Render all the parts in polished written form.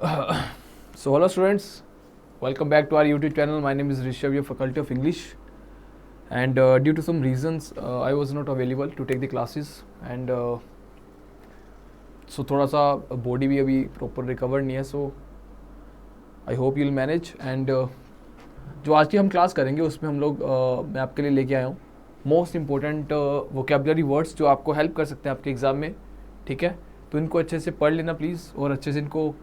So hello students, welcome back to our YouTube channel. My name is Rishabh, your faculty of English, and due to some reasons I was not available to take the classes, and so थोड़ा सा body भी अभी proper recover नहीं है, so I hope you will manage. And जो आज की हम क्लास करेंगे उसमें हम लोग मैं आपके लिए लेके आया हूँ मोस्ट इम्पोर्टेंट वोकेबलरी वर्ड्स जो आपको हेल्प कर सकते हैं आपके एग्ज़ाम में। ठीक है, तो इनको अच्छे से पढ़ लेना प्लीज़, और अच्छे से इनको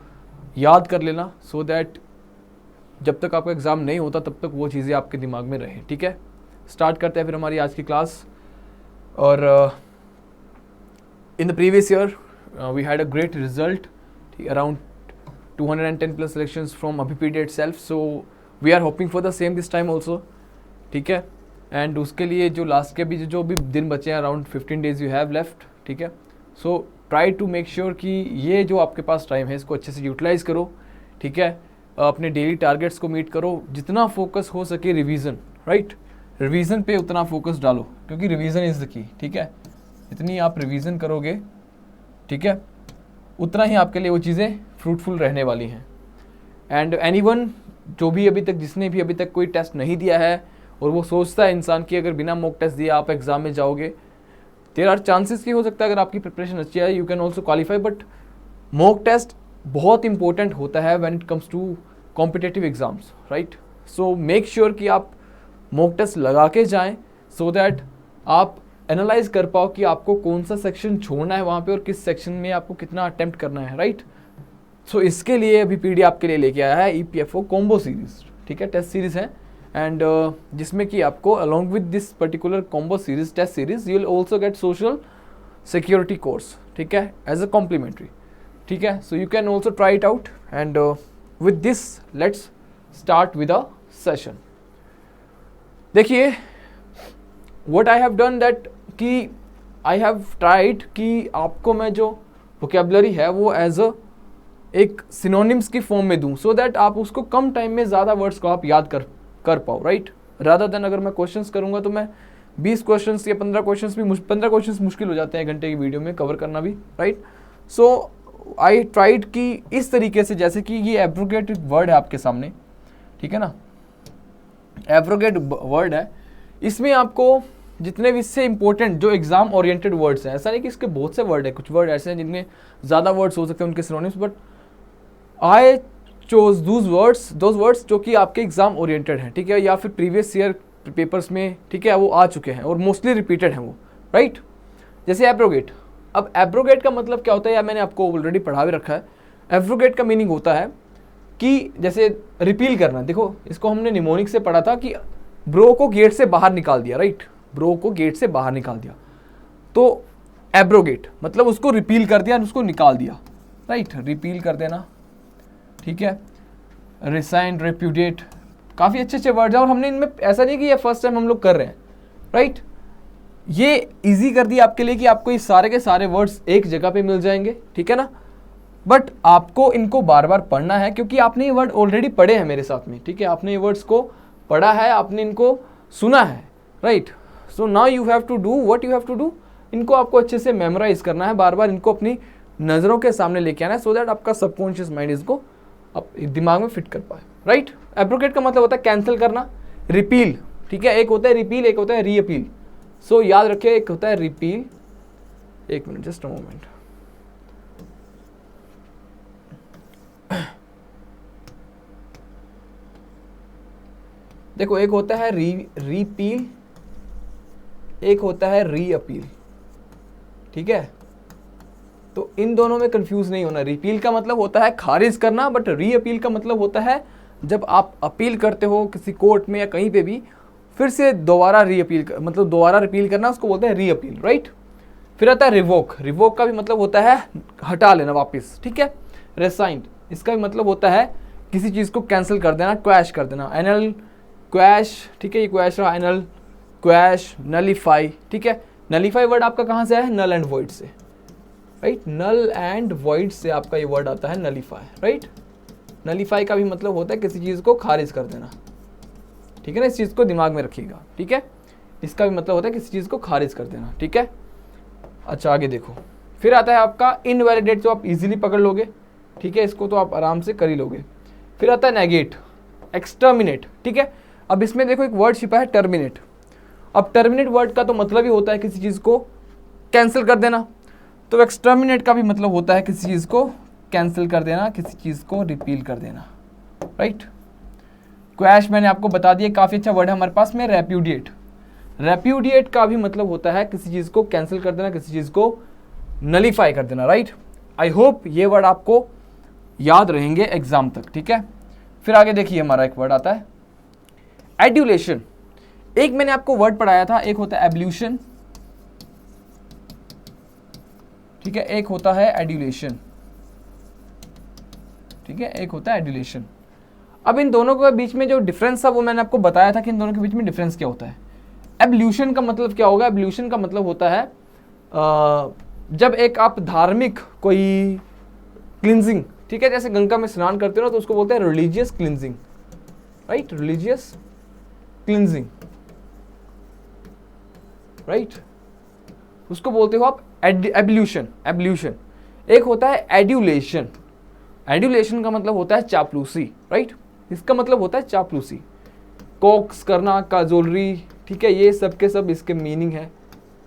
याद कर लेना, सो दैट जब तक आपका एग्ज़ाम नहीं होता तब तक वो चीज़ें आपके दिमाग में रहें। ठीक है, स्टार्ट करते हैं फिर हमारी आज की क्लास। और in the previous year we had a great result, around 210 plus selections from Abhipedia itself, so we are hoping for the same this time also. ठीक है, एंड उसके लिए जो लास्ट के भी जो भी दिन बचे हैं, around 15 days you have left. ठीक है, so try to make sure कि ये जो आपके पास टाइम है इसको अच्छे से यूटिलाइज़ करो। ठीक है, अपने डेली टारगेट्स को मीट करो, जितना फोकस हो सके रिवीजन, राइट, रिवीजन पे उतना फोकस डालो, क्योंकि रिवीजन इज़ द की। ठीक है, जितनी आप रिवीजन करोगे, ठीक है, उतना ही आपके लिए वो चीज़ें फ्रूटफुल रहने वाली हैं। एंड एनीवन जो भी अभी तक, जिसने भी अभी तक कोई टेस्ट नहीं दिया है और वो सोचता है इंसान कि अगर बिना मॉक टेस्ट दिए आप एग्ज़ाम में जाओगे, देयर आर चांसेस कि हो सकता है अगर आपकी प्रिपरेशन अच्छी है you can also qualify, but mock test बहुत इंपॉर्टेंट होता है when it comes to competitive exams, right. So make sure कि आप मॉक टेस्ट लगा के जाएं, सो दैट आप एनालाइज कर पाओ कि आपको कौन सा सेक्शन छोड़ना है वहाँ पे और किस सेक्शन में आपको कितना अटेम्प्ट करना है, राइट। सो इसके लिए अभी पीडी आपके लिए लेके आया है EPFO कॉम्बो सीरीज। ठीक है, टेस्ट सीरीज है, एंड जिसमें कि आपको along with this particular combo series, test series, you will also get social security course. ठीक है, एज अ कॉम्प्लीमेंट्री। ठीक है, so you can also try it out, and with this let's start with a session. देखिए, what I have done that कि I have tried कि आपको मैं जो वोकेबलरी है वो एज अ एक सिनोनिम्स की फॉर्म में दूं, सो दैट आप उसको कम टाइम में ज़्यादा वर्ड्स को आप याद कर पाओ, राइट। रादर देन अगर मैं क्वेश्चंस करूंगा तो मैं 20 क्वेश्चंस या 15 क्वेश्चंस भी 15 क्वेश्चंस मुश्किल हो जाते हैं एक घंटे की वीडियो में कवर करना भी, राइट। सो आई ट्राइड कि इस तरीके से, जैसे कि ये एब्रोगेट वर्ड है आपके सामने, ठीक है ना, एब्रोगेट वर्ड है, इसमें आपको जितने भी इससे इंपॉर्टेंट जो एग्जाम ओरिएंटेड वर्ड्स हैं, ऐसा नहीं कि इसके बहुत से वर्ड है, कुछ वर्ड ऐसे हैं जिनमें ज़्यादा वर्ड्स हो सकते हैं उनके synonyms, but I chose those words जो कि आपके एग्जाम ओरिएंटेड हैं। ठीक है, या फिर प्रीवियस ईयर पेपर्स में, ठीक है, वो आ चुके हैं और मोस्टली रिपीटेड हैं वो, राइट। जैसे एब्रोगेट। अब एब्रोगेट का मतलब क्या होता है, या मैंने आपको ऑलरेडी पढ़ा भी रखा है। एब्रोगेट का मीनिंग होता है कि जैसे रिपील करना। देखो, इसको हमने निमोनिक से पढ़ा था कि ब्रो को गेट से बाहर निकाल दिया, राइट, ब्रो को गेट से बाहर निकाल दिया, तो एब्रोगेट मतलब उसको रिपील कर दिया, उसको निकाल दिया, राइट, रिपील कर देना। ठीक है, रिसाइन, रेप्यूडिएट, काफ़ी अच्छे अच्छे वर्ड्स हैं, और हमने इनमें ऐसा नहीं कि ये फर्स्ट टाइम हम लोग कर रहे हैं, राइट। ये इजी कर दिया आपके लिए कि आपको ये सारे के सारे वर्ड्स एक जगह पे मिल जाएंगे, ठीक है ना, बट आपको इनको बार बार पढ़ना है क्योंकि आपने ये वर्ड ऑलरेडी पढ़े हैं मेरे साथ में। ठीक है, आपने ये वर्ड्स को पढ़ा है, आपने इनको सुना है, right. So now you have to do what you have to do, इनको आपको अच्छे से मेमोराइज करना है, बार बार इनको अपनी नज़रों के सामने लेके आना है, सो दैट आपका सबकॉन्शियस माइंड इसको आप दिमाग में फिट कर पाए, राइट। एब्रोगेट का मतलब होता है कैंसिल करना, रिपील। ठीक है, एक होता है रिपील, एक होता है रीअपील। सो याद रखिए, एक होता है रिपील, एक मिनट, जस्ट अ मोमेंट। देखो, एक होता है रीपील, एक होता है रीअपील। ठीक है, तो इन दोनों में कंफ्यूज नहीं होना। रिपील का मतलब होता है खारिज करना, बट रीअपील का मतलब होता है जब आप अपील करते हो किसी कोर्ट में या कहीं पे भी, फिर से दोबारा रीअपील मतलब दोबारा रिपील करना, उसको बोलते हैं रीअपील, राइट। फिर आता है रिवोक। रिवोक का भी मतलब होता है हटा लेना वापस। ठीक है, रेसाइंड, इसका भी मतलब होता है किसी चीज़ को कैंसिल कर देना, क्वैश कर देना। एनल क्वैश, ठीक है, ये क्वैश रहा, एनल क्वैश, नलीफाई। ठीक है, नलीफाई वर्ड आपका कहाँ से है, नल एंड वॉइड से, राइट, नल एंड वॉइड से आपका ये वर्ड आता है नलीफाई, राइट। नलीफाई का भी मतलब होता है किसी चीज़ को खारिज कर देना। ठीक है ना, इस चीज़ को दिमाग में रखिएगा। ठीक है, इसका भी मतलब होता है किसी चीज़ को खारिज कर देना। ठीक है, अच्छा आगे देखो, फिर आता है आपका इनवैलिडेट, जो आप इजीली पकड़ लोगे। ठीक है, इसको तो आप आराम से कर ही लोगे। फिर आता है नेगेट, एक्सटर्मिनेट, ठीक है। अब इसमें देखो एक वर्ड छिपा है टर्मिनेट। अब टर्मिनेट वर्ड का तो मतलब ही होता है किसी चीज़ को कैंसिल कर देना, तो एक्सटर्मिनेट का भी मतलब होता है किसी चीज़ को कैंसिल कर देना, किसी चीज़ को रिपील कर देना, राइट। क्वैश मैंने आपको बता दिया, काफ़ी अच्छा वर्ड है हमारे पास में। रेप्यूडिएट, रेप्यूडिएट का भी मतलब होता है किसी चीज़ को कैंसिल कर देना, किसी चीज़ को नलीफाई कर देना, राइट। आई होप ये वर्ड आपको याद रहेंगे एग्जाम तक, ठीक है। फिर आगे देखिए हमारा एक वर्ड आता है एड्यूलेशन। एक मैंने आपको वर्ड पढ़ाया था, एक होता है एब्ल्यूशन, ठीक है, एक होता है एड्यूलेशन, ठीक है, एक होता है एड्यूलेशन। अब इन दोनों के बीच में जो डिफरेंस था वो मैंने आपको बताया था कि इन दोनों के बीच में डिफरेंस क्या होता है। एब्ल्यूशन का मतलब क्या होगा? एब्ल्यूशन का मतलब होता है जब एक आप धार्मिक कोई क्लिनजिंग, ठीक है, जैसे गंगा में स्नान करते हो ना, तो उसको बोलते हैं religious cleansing, right, religious cleansing, right, उसको बोलते हो आप एब्ल्यूशन। एब्ल्यूशन एक होता है एड्यूलेशन। एड्यूलेशन का मतलब होता है चापलूसी, राइट, इसका मतलब होता है चापलूसी, कॉक्स करना, काजोलरी, ठीक है, ये सब के सब इसके मीनिंग है,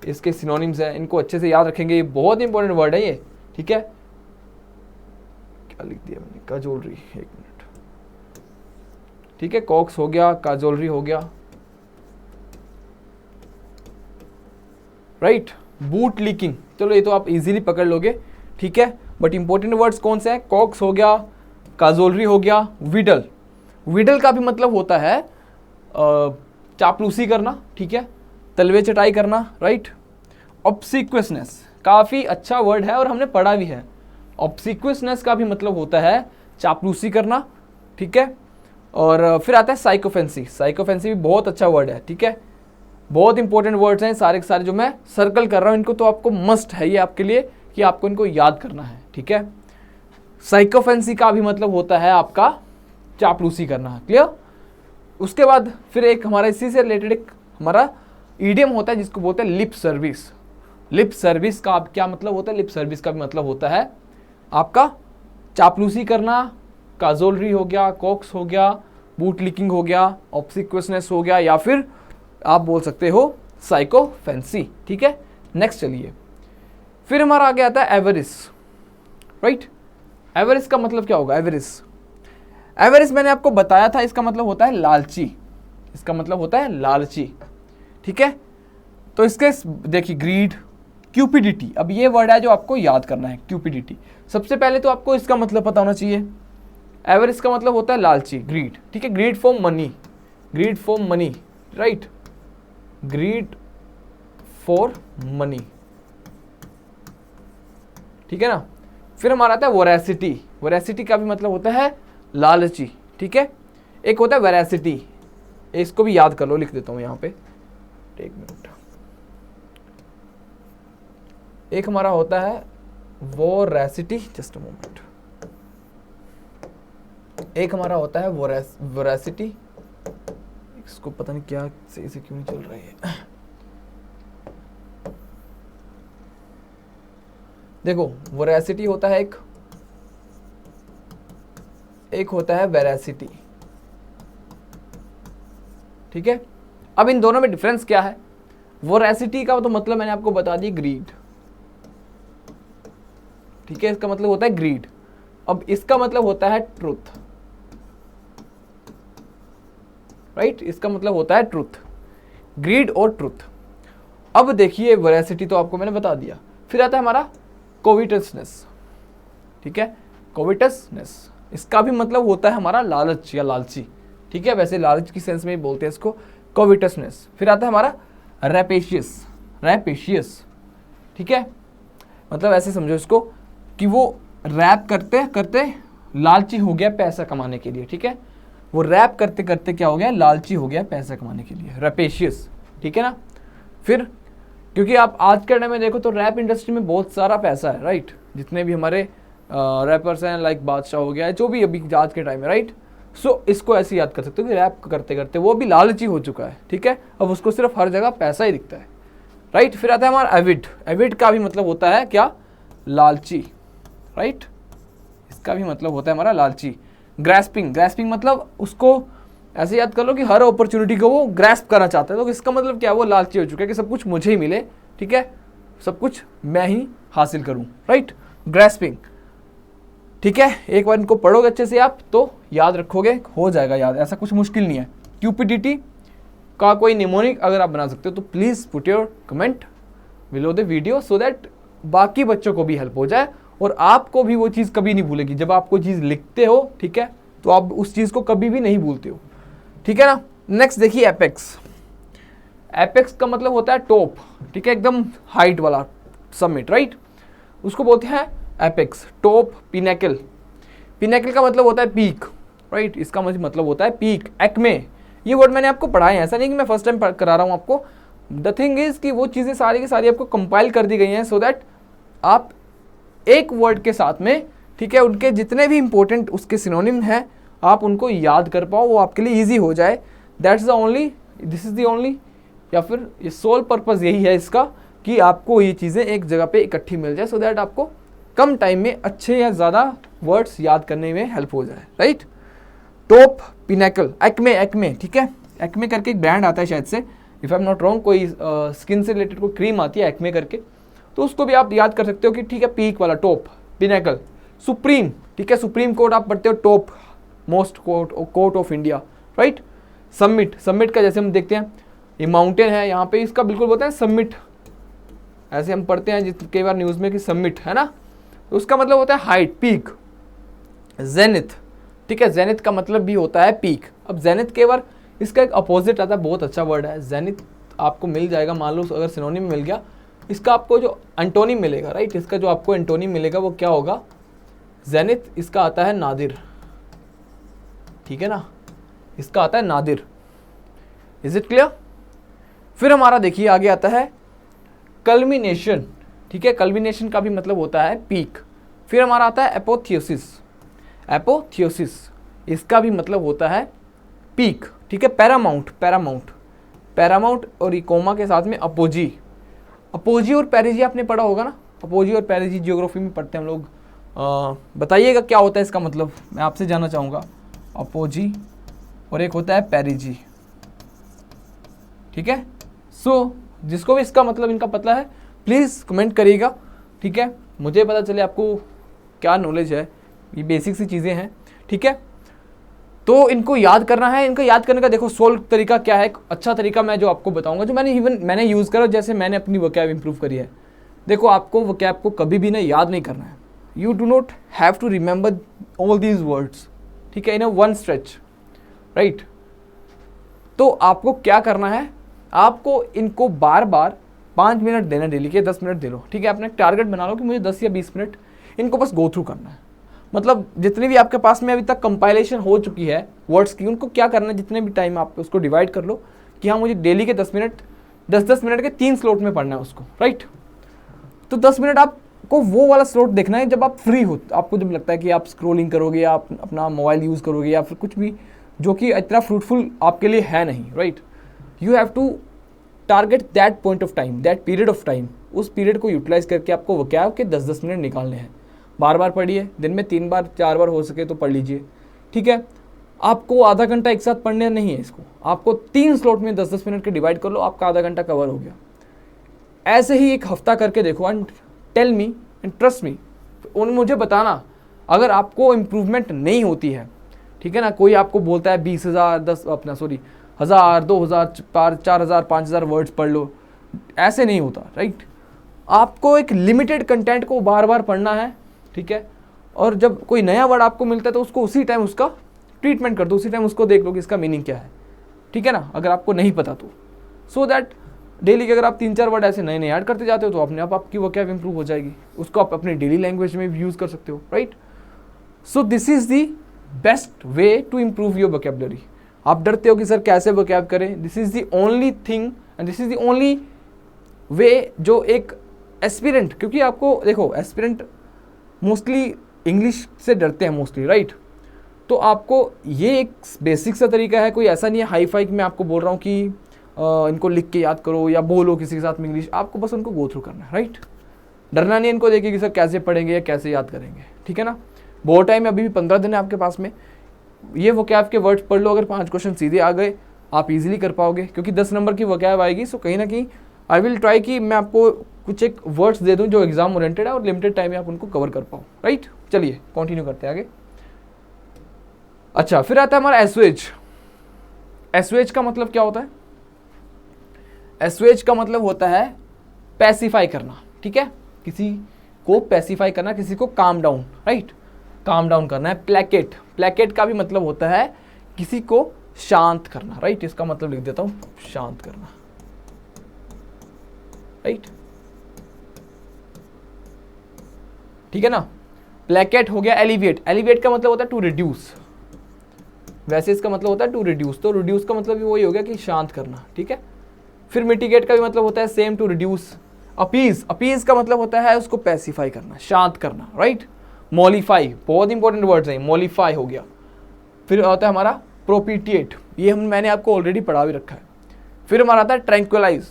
इसके सिनोनिम्स है, इनको अच्छे से याद रखेंगे, ये बहुत इंपॉर्टेंट वर्ड है ये, ठीक है। क्या लिख दिया मैंने? काजोलरी, एक मिनट, ठीक है, कॉक्स हो गया, काजोलरी हो गया, राइट। बूट लीकिंग, चलो ये तो आप इजीली पकड़ लोगे, ठीक है, बट इंपॉर्टेंट वर्ड्स कौन से हैं? कॉक्स हो गया, काजोलरी हो गया, विडल। विडल का भी मतलब होता है चापलूसी करना, ठीक है, तलवे चटाई करना, राइट। ऑब्सिक्वसनेस काफ़ी अच्छा वर्ड है और हमने पढ़ा भी है। ऑब्सिक्वसनेस का भी मतलब होता है चापलूसी करना, ठीक है। और फिर आता है साइकोफेंसी। साइकोफेंसी भी बहुत अच्छा वर्ड है, ठीक है, बहुत इंपॉर्टेंट वर्ड्स हैं सारे के सारे जो मैं सर्कल कर रहा हूँ, इनको तो आपको मस्ट है ये आपके लिए कि आपको इनको याद करना है, ठीक है। साइकोफेंसी का भी मतलब होता है आपका चापलूसी करना, क्लियर। उसके बाद फिर एक हमारा इसी से रिलेटेड एक हमारा ईडियम होता है जिसको बोलते हैं लिप सर्विस। लिप सर्विस का क्या मतलब होता है? लिप सर्विस का भी मतलब होता है आपका चापलूसी करना, काजोलरी हो गया, कॉक्स हो गया, बूट लीकिंग हो गया, ऑब्सिक्वसनेस हो गया, या फिर आप बोल सकते हो साइकोफेंसी, ठीक है। नेक्स्ट चलिए, फिर हमारा आगे आता है एवरिस, राइट। एवरिस का मतलब क्या होगा? एवरिस, एवरिस मैंने आपको बताया था, इसका मतलब होता है लालची, इसका मतलब होता है लालची, ठीक है। तो इसके देखिए ग्रीड, क्यूपिडिटी, अब ये वर्ड है जो आपको याद करना है, क्यूपिडिटी। सबसे पहले तो आपको इसका मतलब पता होना चाहिए। एवरिस का मतलब होता है लालची, ग्रीड, ठीक है, greed for money, greed for money, right, greed for money, ठीक है ना। फिर हमारा आता है वोरेसिटी। वोरेसिटी का भी मतलब होता है लालची, ठीक है। एक होता है वेरासिटी, इसको भी याद कर लो, लिख देता हूं यहां पे, एक मिनट। एक हमारा होता है वोरेसिटी, जस्ट अ मोमेंट, एक हमारा होता है वोरेसिटी, इसको पता नहीं क्या सही से क्यों नहीं चल रही है। देखो वोरेसिटी होता है एक होता है वेरासिटी, ठीक है। अब इन दोनों में डिफरेंस क्या है? वोरेसिटी का तो मतलब मैंने आपको बता दी, ग्रीड, ठीक है, इसका मतलब होता है ग्रीड। अब इसका मतलब होता है ट्रुथ, राइट, इसका मतलब होता है ट्रुथ, ग्रीड और ट्रुथ। अब देखिए वोरेसिटी तो आपको मैंने बता दिया। फिर आता है हमारा कोविटसनेस, ठीक है, कोविटसनेस, इसका भी मतलब होता है हमारा लालच या लालची, ठीक है, वैसे लालच की सेंस में ही बोलते हैं इसको, कोविटसनेस। फिर आता है हमारा रैपेशियस, रैपेशियस, ठीक है, मतलब ऐसे समझो इसको कि वो रैप करते करते लालची हो गया पैसा कमाने के लिए, ठीक है, वो रैप करते करते क्या हो गया? लालची हो गया पैसा कमाने के लिए, रैपेशियस, ठीक है ना। फिर क्योंकि आप आज के टाइम में देखो तो रैप इंडस्ट्री में बहुत सारा पैसा है, राइट, जितने भी हमारे रैपर्स हैं, लाइक बादशाह हो गया, जो भी अभी आज के टाइम में, राइट। सो इसको ऐसे याद कर सकते हो कि रैप करते करते वो भी लालची हो चुका है, ठीक है, अब उसको सिर्फ हर जगह पैसा ही दिखता है, राइट। फिर आता है हमारा एविड। एविड का भी मतलब होता है क्या? लालची, राइट, इसका भी मतलब होता है हमारा लालची। ग्रैस्पिंग, ग्रैस्पिंग मतलब उसको ऐसे याद कर लो कि हर अपॉर्चुनिटी को वो ग्रैस्प करना चाहता है, तो इसका मतलब क्या है, वो लालची हो चुका है कि सब कुछ मुझे ही मिले, ठीक है, सब कुछ मैं ही हासिल करूं, राइट, ग्रैस्पिंग। ठीक है, एक बार इनको पढ़ोगे अच्छे से आप तो याद रखोगे, हो जाएगा याद, ऐसा कुछ मुश्किल नहीं है। क्यूपिडिटी का कोई निमोनिक अगर आप बना सकते हो तो please put your comment below the video so that बाकी बच्चों को भी हेल्प हो जाए और आपको भी वो चीज़ कभी नहीं भूलेगी। जब आप कोई चीज़ लिखते हो, ठीक है, तो आप उस चीज़ को कभी भी नहीं भूलते हो, ठीक है ना। नेक्स्ट देखिए एपेक्स। एपेक्स का मतलब होता है टॉप, ठीक है, एकदम हाइट वाला समिट, राइट, उसको बोलते हैं एपेक्स, टॉप, पिनेकल। पिनेकल का मतलब होता है पीक, राइट, इसका मतलब होता है पीक, एक्मे। ये वर्ड मैंने आपको पढ़ाए हैं, ऐसा नहीं कि मैं फर्स्ट टाइम करा रहा हूँ आपको। द थिंग इज कि वो चीज़ें सारी की सारी आपको कंपाइल कर दी गई हैं सो दैट आप एक वर्ड के साथ में, ठीक है, उनके जितने भी इंपॉर्टेंट उसके सिनोनिम हैं आप उनको याद कर पाओ, वो आपके लिए ईजी हो जाए। That's the only, this is the only, या फिर ये सोल पर्पज़ यही है इसका कि आपको ये चीज़ें एक जगह पे इकट्ठी मिल जाए सो दैट आपको कम टाइम में अच्छे या ज़्यादा वर्ड्स याद करने में हेल्प हो जाए, right. Top, pinnacle, Acme, Acme, ठीक है, एक्मे करके एक ब्रांड आता है शायद से, if I am not wrong, कोई स्किन से रिलेटेड कोई क्रीम आती है एक्मे करके, तो उसको भी आप याद कर सकते हो कि ठीक है, पीक वाला टॉप, पिनेकल। सुप्रीम, ठीक है, सुप्रीम कोर्ट आप पढ़ते हो, top most court of India, right. Summit, summit का जैसे हम देखते हैं ये माउंटेन है यहाँ पे, इसका बिल्कुल बोलते हैं समिट, ऐसे हम पढ़ते हैं कई बार न्यूज़ में कि समिट है ना, तो उसका मतलब होता है हाइट, पीक। जेनिथ, ठीक है, जेनिथ का मतलब भी होता है पीक। अब जेनिथ के बार इसका एक अपोजिट आता है, बहुत अच्छा वर्ड है जेनिथ, आपको मिल जाएगा, मान लो अगर सिनोनिम मिल गया, इसका आपको जो एंटोनिम मिलेगा, राइट, इसका जो आपको एंटोनिम मिलेगा वो क्या होगा, जेनिथ, इसका आता है नादिर, ठीक है ना, इसका आता है नादिर। Is it clear. फिर हमारा देखिए आगे आता है कल्मिनेशन, ठीक है, कल्मिनेशन का भी मतलब होता है पीक। फिर हमारा आता है एपोथियोसिस, एपोथियोसिस, इसका भी मतलब होता है पीक, ठीक है। पैरामाउंट, पैरामाउंट, पैरामाउंट और इकोमा के साथ में अपोजी, अपोजी और पेरिजी आपने पढ़ा होगा ना, अपोजी और पेरिजी जियोग्राफी में पढ़ते हैं हम लोग। बताइएगा क्या होता है इसका मतलब, मैं आपसे जानना चाहूँगा। अपोजी और एक होता है पेरिजी, ठीक है। सो जिसको भी इसका मतलब इनका पता है प्लीज़ कमेंट करिएगा, ठीक है, मुझे पता चले आपको क्या नॉलेज है, ये बेसिक सी चीज़ें हैं, ठीक है। तो इनको याद करना है, इनको याद करने का देखो सोल्व तरीका क्या है, एक अच्छा तरीका मैं जो आपको बताऊंगा, जो मैंने यूज़ करा, जैसे मैंने अपनी वोकैब इंप्रूव करी है। देखो आपको वोकैब को कभी भी ना याद नहीं करना है, you do not have to remember all these words, ठीक है, in a one stretch, right. तो आपको क्या करना है, आपको इनको बार बार 5 मिनट देना, डेली के 10 मिनट दे लो, ठीक है। अपना एक टारगेट बना लो कि मुझे 10 या 20 मिनट इनको बस गो थ्रू करना है। मतलब जितनी भी आपके पास में अभी तक कंपाइलेशन हो चुकी है वर्ड्स की, उनको क्या करना है, जितने भी टाइम आप उसको डिवाइड कर लो कि हाँ मुझे डेली के 10 मिनट, 10-10 मिनट के 3 स्लॉट में पढ़ना है उसको, राइट। तो 10 मिनट आपको वो वाला स्लॉट देखना है जब आप फ्री हो, आपको जब लगता है कि आप स्क्रोलिंग करोगे या आप अपना मोबाइल यूज़ करोगे या फिर कुछ भी जो कि इतना फ्रूटफुल आपके लिए है नहीं, right. You have to target that point of time, that period of time, उस पीरियड को यूटिलाइज करके आपको वोकैब के 10-10 मिनट निकालने हैं। बार बार पढ़िए, दिन में 3 बार 4 बार हो सके तो पढ़ लीजिए, ठीक है। आपको आधा घंटा एक साथ पढ़ने नहीं है इसको, आपको 3 स्लॉट में 10-10 मिनट के डिवाइड कर लो, आपका आधा घंटा कवर हो गया। ऐसे ही एक हफ्ता करके देखो and tell me and trust me, मुझे बताना अगर आपको इम्प्रूवमेंट नहीं होती है, ठीक है ना। कोई आपको बोलता है 20,000 1000 2000 4000 5000 वर्ड्स पढ़ लो, ऐसे नहीं होता, राइट। आपको एक लिमिटेड कंटेंट को बार बार पढ़ना है, ठीक है। और जब कोई नया वर्ड आपको मिलता है तो उसको उसी टाइम उसका ट्रीटमेंट कर दो, उसी टाइम उसको देख लो कि इसका मीनिंग क्या है, ठीक है ना, अगर आपको नहीं पता तो। सो दैट डेली के अगर आप 3-4 वर्ड ऐसे नए नए ऐड करते जाते हो तो अपने आप आपकी वोकैब इंप्रूव हो जाएगी, उसको आप अपनी डेली लैंग्वेज में भी यूज़ कर सकते हो, right. So this is the best way to improve your vocabulary. आप डरते हो कि सर कैसे वोकैब करें, this is the only thing and this is the only way जो एक एस्पिरेंट, क्योंकि आपको देखो एस्पिरेंट मोस्टली इंग्लिश से डरते हैं मोस्टली, राइट। तो आपको ये एक बेसिक सा तरीका है, कोई ऐसा नहीं है हाई फाई मैं आपको बोल रहा हूँ कि इनको लिख के याद करो या बोलो किसी के साथ में इंग्लिश, आपको बस उनको गो थ्रू करना है, राइट। डरना नहीं इनको देखिए कि सर कैसे पढ़ेंगे या कैसे याद करेंगे, ठीक है ना। बहुत टाइम है, अभी भी 15 दिन है आपके पास में। ये वोकैब के वर्ड्स पढ़ लो, अगर 5 क्वेश्चन सीधे आ गए आप इजीली कर पाओगे, क्योंकि 10 नंबर की वोकैब आएगी। सो कहीं ना कहीं आई विल ट्राई कि मैं आपको कुछ एक वर्ड्स दे दूं जो एग्जाम ओरिएंटेड है और लिमिटेड टाइम में आप उनको कवर कर पाओ, राइट। चलिए कंटिन्यू करते हैं आगे। अच्छा, फिर आता है हमारा एसओएच। एसओएच का मतलब क्या होता है? एसओएच का मतलब होता है पैसिफाई करना, ठीक है, किसी को पैसिफाई करना, किसी को calm down, right, calm down करना है। प्लेकेट, प्लेकेट का भी मतलब होता है किसी को शांत करना, राइट। इसका मतलब लिख देता हूं, शांत करना, राइट, ठीक है ना। प्लेकेट हो गया। एलिविएट, एलिविएट का मतलब होता है टू रिड्यूस, वैसे इसका मतलब होता है टू रिड्यूस, तो रिड्यूस का मतलब भी वही हो गया कि शांत करना, ठीक है। फिर मिटिगेट का भी मतलब होता है same, to reduce. Appease, appease का मतलब होता है उसको पैसिफाई करना, शांत करना, राइट। मॉलिफाई, बहुत इंपॉर्टेंट वर्ड्स है, मॉलिफाई हो गया। फिर आता है हमारा प्रोपिटिएट, ये मैंने आपको ऑलरेडी पढ़ा भी रखा है। फिर हमारा आता है ट्रैंक्विलाइज।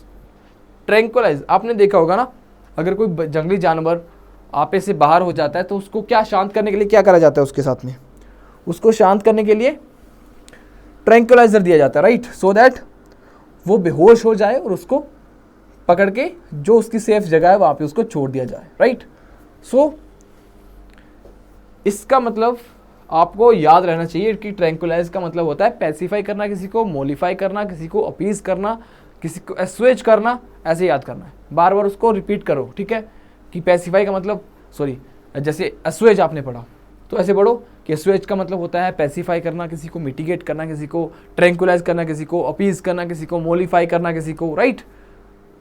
ट्रैंक्विलाइज आपने देखा होगा ना, अगर कोई जंगली जानवर आपे से बाहर हो जाता है तो उसको क्या शांत करने के लिए क्या करा जाता है उसके साथ में? उसको शांत करने के लिए ट्रैंक्विलाइजर दिया जाता है, राइट, सो दैट वो बेहोश हो जाए और उसको पकड़ के जो उसकी सेफ जगह है वहां पे उसको छोड़ दिया जाए, राइट। सो इसका मतलब आपको याद रहना चाहिए कि ट्रैंक्विलाइज का मतलब होता है पैसिफाई करना किसी को, मोलिफाई करना किसी को, अपीज करना किसी को, एस्वेज करना, ऐसे याद करना है, बार बार उसको रिपीट करो, ठीक है। कि पैसिफाई का मतलब, सॉरी, जैसे एस्वेज आपने पढ़ा तो ऐसे पढ़ो कि एस्वेज का मतलब होता है पैसिफाई करना किसी को, मिटिगेट करना किसी को, ट्रैंक्विलाइज करना किसी को, अपीज करना किसी को, मोलिफाई करना किसी को, राइट।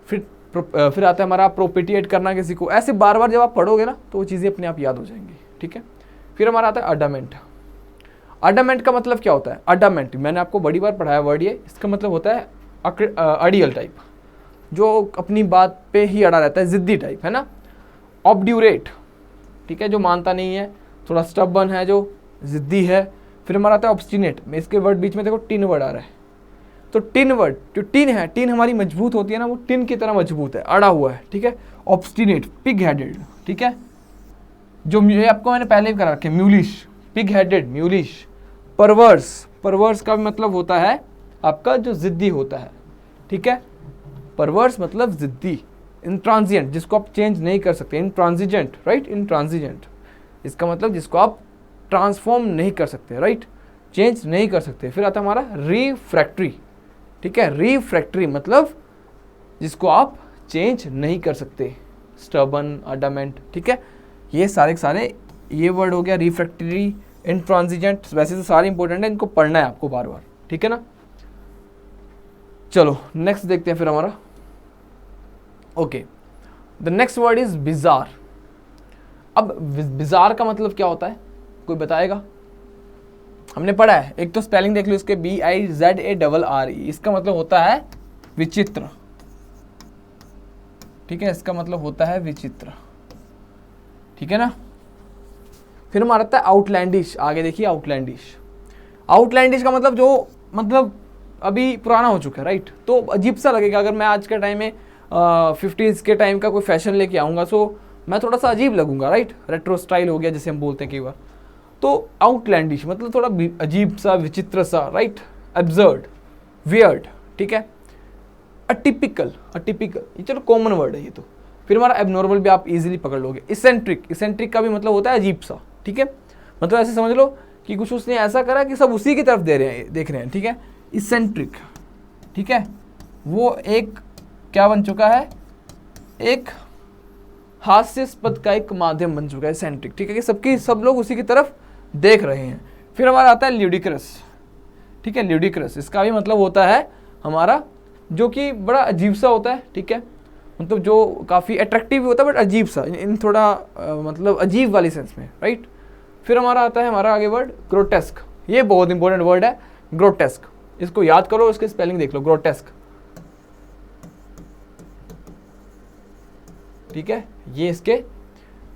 फिर आता है हमारा प्रोपिटिएट करना किसी को। ऐसे बार बार जब आप पढ़ोगे ना तो वो चीज़ें अपने आप याद हो जाएंगी, ठीक है। फिर हमारा आता है अडामेंट। अडामेंट का मतलब क्या होता है? अडामेंट मैंने आपको बड़ी बार पढ़ाया वर्ड ये, इसका मतलब होता है अडियल टाइप, जो अपनी बात पे ही अड़ा रहता है, जिद्दी टाइप, है ना। ऑब्ड्यूरेट, ठीक है, जो मानता नहीं है, थोड़ा स्टबन है, जो जिद्दी है। फिर हमारा आता है ऑब्स्टिनेट। में इसके वर्ड बीच में देखो टिन वर्ड आ रहा है, तो टिन वर्ड, जो टिन है, टिन हमारी मजबूत होती है ना, वो टिन की तरह मजबूत है, अड़ा हुआ है, ठीक है। ऑब्स्टिनेट, पिग हेडेड, ठीक है, जो ये आपको मैंने पहले भी करा रखे, म्यूलिश, पिग हेडेड, म्यूलिश। परवर्स, परवर्स का भी मतलब होता है आपका जो जिद्दी होता है, ठीक है। परवर्स मतलब जिद्दी। इंट्रांजिएंट, जिसको आप चेंज नहीं कर सकते, इंट्रांजिजेंट, राइट, इंट्रांजिजेंट, इसका मतलब जिसको आप ट्रांसफॉर्म नहीं कर सकते, राइट, चेंज नहीं कर सकते। फिर आता है हमारा रिफ्रैक्टरी, ठीक है, रिफ्रैक्टरी मतलब जिसको आप चेंज नहीं कर सकते, स्टबन, अडामेंट, ठीक है। ये सारे के सारे ये वर्ड हो गया, रिफ्रैक्टरी, इंट्रांजिजेंट, वैसे तो सारे इंपॉर्टेंट है, इनको पढ़ना है आपको बार बार, ठीक है ना। चलो नेक्स्ट देखते हैं फिर हमारा। Okay, the next word is bizarre. अब बिजार का मतलब क्या होता है, कोई बताएगा? हमने पढ़ा है, एक तो स्पेलिंग देख लो इसके, BIZARRE, इसका मतलब होता है विचित्र, ठीक है, इसका मतलब होता है विचित्र, ठीक है ना। फिर हमारा आता है आउटलैंडिश। आगे देखिए, आउटलैंडिश। आउटलैंडिश का मतलब जो मतलब अभी पुराना हो चुका है, राइट, तो अजीब सा लगेगा। अगर मैं आज के टाइम में 50s के टाइम का कोई फैशन लेके आऊँगा सो मैं थोड़ा सा अजीब लगूंगा, राइट, रेट्रो स्टाइल हो गया जैसे हम बोलते हैं कई बार। तो आउटलैंडिश मतलब थोड़ा अजीब सा, विचित्र सा, राइट, एब्सर्ड, वियर्ड, ठीक है। अटिपिकल, अटिपिकल ये चलो कॉमन वर्ड है ये तो। फिर हमारा एबनॉर्मल भी आप इजीली पकड़ लोगे। इसेंट्रिक, इसेंट्रिक का भी मतलब होता है अजीब सा, ठीक है, मतलब ऐसे समझ लो कि कुछ उसने ऐसा करा कि सब उसी की तरफ देख रहे हैं, ठीक है, इसेंट्रिक, ठीक है। वो एक क्या बन चुका है, एक हास्यास्पद का एक माध्यम बन चुका है, इसेंट्रिक, ठीक है, कि सब लोग उसी की तरफ देख रहे हैं। फिर हमारा आता है ल्यूडिक्रस, ठीक है, ल्यूडिक्रस, इसका भी मतलब होता है हमारा जो कि बड़ा अजीब सा होता है, ठीक है, मतलब जो काफ़ी अट्रैक्टिव होता है बट अजीब सा, इन थोड़ा मतलब अजीब वाली सेंस में, राइट। फिर हमारा आता है हमारा आगे वर्ड ग्रोटेस्क। ये बहुत इंपॉर्टेंट वर्ड है, ग्रोटेस्क, इसको याद करो, इसके स्पेलिंग देख लो, ग्रोटेस्क, ठीक है। ये इसके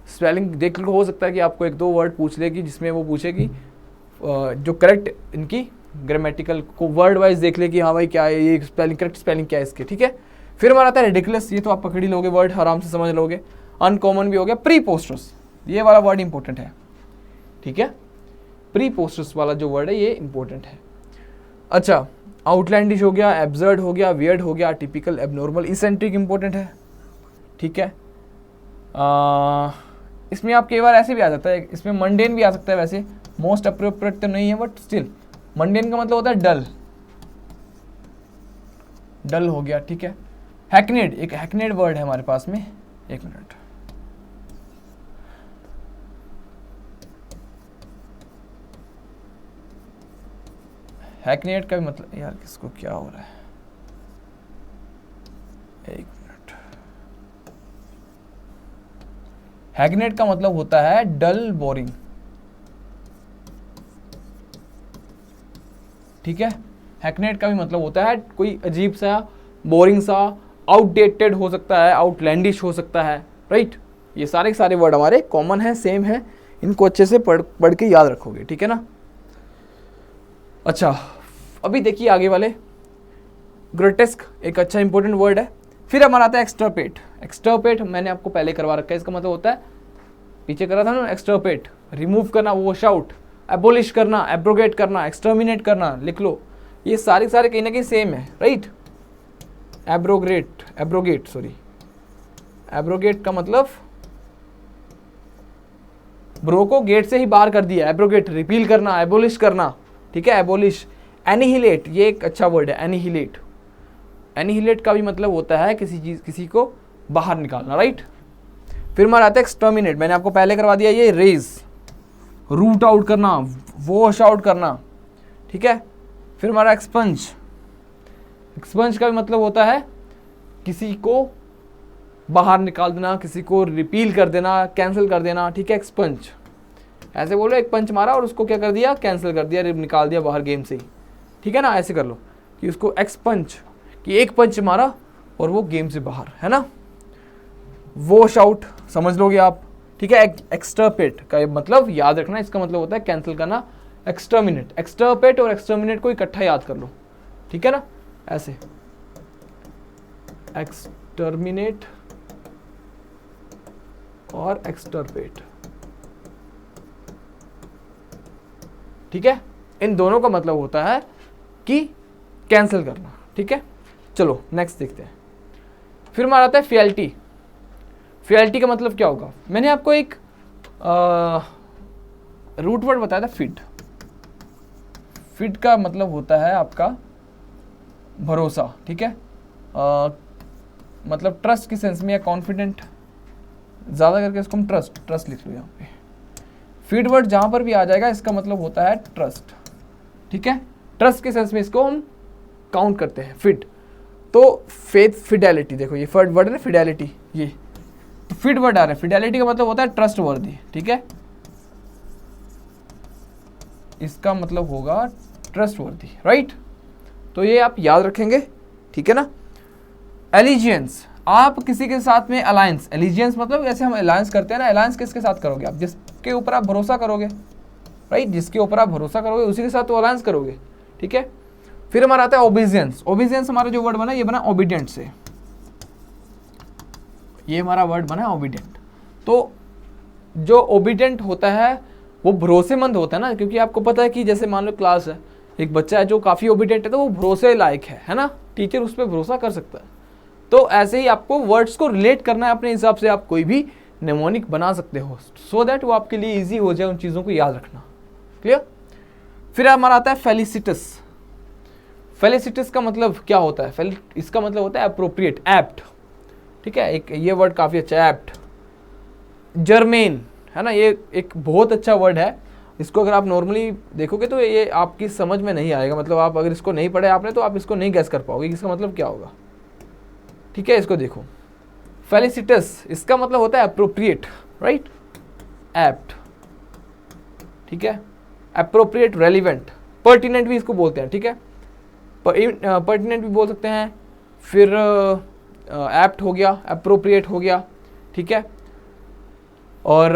स्पेलिंग देख लो, हो सकता है कि आपको एक दो वर्ड पूछ लेगी जिसमें वो पूछेगी जो करेक्ट इनकी ग्रामेटिकल को वर्ड वाइज देख ले कि हाँ भाई क्या है ये स्पेलिंग, करेक्ट स्पेलिंग क्या है इसके, ठीक है। फिर हमारा आता है रिडिकुलस, ये तो आप पकड़ ही लोगे, वर्ड आराम से समझ लोगे। अनकॉमन भी हो गया। प्रीपोस्टरस, ये वाला वर्ड इंपॉर्टेंट है, ठीक है, प्रीपोस्टर्स वाला जो वर्ड है ये इंपॉर्टेंट है। अच्छा, आउटलैंडिश हो गया, एब्सर्ड हो गया, वियर्ड हो गया, टिपिकल, एबनॉर्मल, इसेंट्रिक इंपॉर्टेंट है, ठीक है। इसमें आप कई बार ऐसे भी आ जाता है, इसमें मंडेन भी आ सकता है, वैसे मोस्ट अप्रोप्रिएट तो नहीं है बट स्टिल मंडेन का मतलब होता है डल, डल हो गया, ठीक है। हैकनेड, एक हैकनेड वर्ड है हमारे पास में, एक मिनट, हैकनेड का भी मतलब, यार किसको क्या हो रहा है, एक मिनट, हैकनेड का मतलब होता है डल, बोरिंग, ठीक है। हैकनेड का भी मतलब होता है कोई अजीब सा, बोरिंग सा, आउटडेटेड हो सकता है, आउटलैंडिश हो सकता है, राइट। ये सारे सारे वर्ड हमारे कॉमन है, सेम है, इनको अच्छे से पढ़ के याद रखोगे, ठीक है ना। अच्छा, अभी देखिए आगे वाले, ग्रोटेस्क एक अच्छा इंपॉर्टेंट वर्ड है। फिर हमारा आता है एक्सटर्पेट। एक्सटर्पेट मैंने आपको पहले करवा रखा है, इसका मतलब होता है, पीछे करा था ना, एक्सटर्पेट रिमूव करना, वॉश आउट, एबोलिश करना, एब्रोगेट करना, एक्सटर्मिनेट करना, लिख लो, ये सारे कहीं ना कहीं सेम है, राइट। एब्रोगेट सॉरी, एब्रोगेट का मतलब ब्रो को गेट से ही बाहर कर दिया, एब्रोगेट रिपील करना, एबोलिश करना, ठीक है, एबोलिश। एनिहिलेट, ये एक अच्छा वर्ड है, एनिहिलेट। एनिहिलेट का भी मतलब होता है किसी को बाहर निकालना, राइट। फिर हमारा आता है एक्सटर्मिनेट, मैंने आपको पहले करवा दिया, ये रेज, रूट आउट करना, वॉश आउट करना, ठीक है। फिर हमारा एक्सपंज, एक्सपंज का भी मतलब होता है किसी को बाहर निकाल देना, किसी को रिपील कर देना, कैंसिल कर देना, ठीक है, एक्सपंज। ऐसे बोलो, एक पंच मारा और उसको क्या कर दिया, कैंसिल कर दिया, निकाल दिया बाहर गेम से ही, ठीक है ना। ऐसे कर लो कि उसको एक्सपंज, कि एक पंच मारा और वो गेम से बाहर, है ना। वॉश आउट समझ लोगे आप, ठीक है। एक्सटर्पेट का मतलब याद रखना, इसका मतलब होता है कैंसिल करना। एक्सटर्मिनेट, एक्सटर्पेट और एक्सटर्मिनेट को इकट्ठा याद कर लो, ठीक है ना, ऐसे एक्सटर्मिनेट और एक्सटर्पेट, ठीक है। इन दोनों का मतलब होता है कि कैंसिल करना, ठीक है। चलो नेक्स्ट देखते हैं। फिर हमारा आता है फियल्टी। फियल्टी का मतलब क्या होगा, मैंने आपको एक रूट वर्ड बताया था, फिड। फिड का मतलब होता है आपका भरोसा, ठीक है, मतलब ट्रस्ट की सेंस में, या कॉन्फिडेंट, ज़्यादा करके इसको हम ट्रस्ट लिख लो यहाँ पे। फीड वर्ड जहाँ पर भी आ जाएगा इसका मतलब होता है ट्रस्ट, ठीक है। ट्रस्ट के सेंस में इसको हम काउंट करते हैं, फिड। तो फेथ, फिडेलिटी, देखो ये फर्ड वर्ड है ना, फिडेलिटी, ये तो फिड वर्ड आ रहा है। फिडेलिटी का मतलब होता है ट्रस्ट वर्दी, ठीक है, इसका मतलब होगा ट्रस्ट वर्दी, राइट। तो ये आप याद रखेंगे, ठीक है ना। एलिजियंस, आप किसी के साथ में अलायंस, एलिजियंस मतलब जैसे हम अलायंस करते हैं ना, अलायंस किसके साथ करोगे आप, जिसके ऊपर आप भरोसा करोगे, राइट, जिसके ऊपर आप भरोसा करोगे उसी के साथ तो अलायंस करोगे, ठीक है। फिर हमारा आता है ओबीडियंस। ओबीडियंस हमारा जो वर्ड बना, ये बना ओबीडियंट से, ये हमारा वर्ड बना ओबीडियंट। तो जो ओबीडियंट होता है वो भरोसेमंद होता है ना, क्योंकि आपको पता है कि जैसे मान लो क्लास है, एक बच्चा है जो काफ़ी ओबीडियंट है तो वो भरोसे लायक है ना, टीचर उस पर भरोसा कर सकता है। तो ऐसे ही आपको वर्ड्स को रिलेट करना है अपने हिसाब से, आप कोई भी नेमोनिक बना सकते हो, सो दैट वो आपके लिए ईजी हो जाए उन चीज़ों को याद रखना, क्लियर। फिर हमारा आता है फेलिसिटस। फेलिसिटस का मतलब क्या होता है, इसका मतलब होता है अप्रोप्रिएट, एप्ट, ठीक है, एक ये वर्ड काफ़ी अच्छा है, एप्ट। जर्मेन है ना, ये एक बहुत अच्छा वर्ड है, इसको अगर आप नॉर्मली देखोगे तो ये आपकी समझ में नहीं आएगा, मतलब आप अगर इसको नहीं पढ़े आपने तो आप इसको नहीं गैस कर पाओगे कि इसका मतलब क्या होगा, ठीक है। इसको देखो, फेलिसिटस, इसका मतलब होता है अप्रोप्रिएट, राइट, एप्ट, ठीक है, अप्रोप्रिएट, रेलिवेंट, पर्टिनेंट भी इसको बोलते हैं, ठीक है, पर्टिनेंट भी बोल सकते हैं। फिर एप्ट हो गया, अप्रोप्रिएट हो गया, ठीक है। और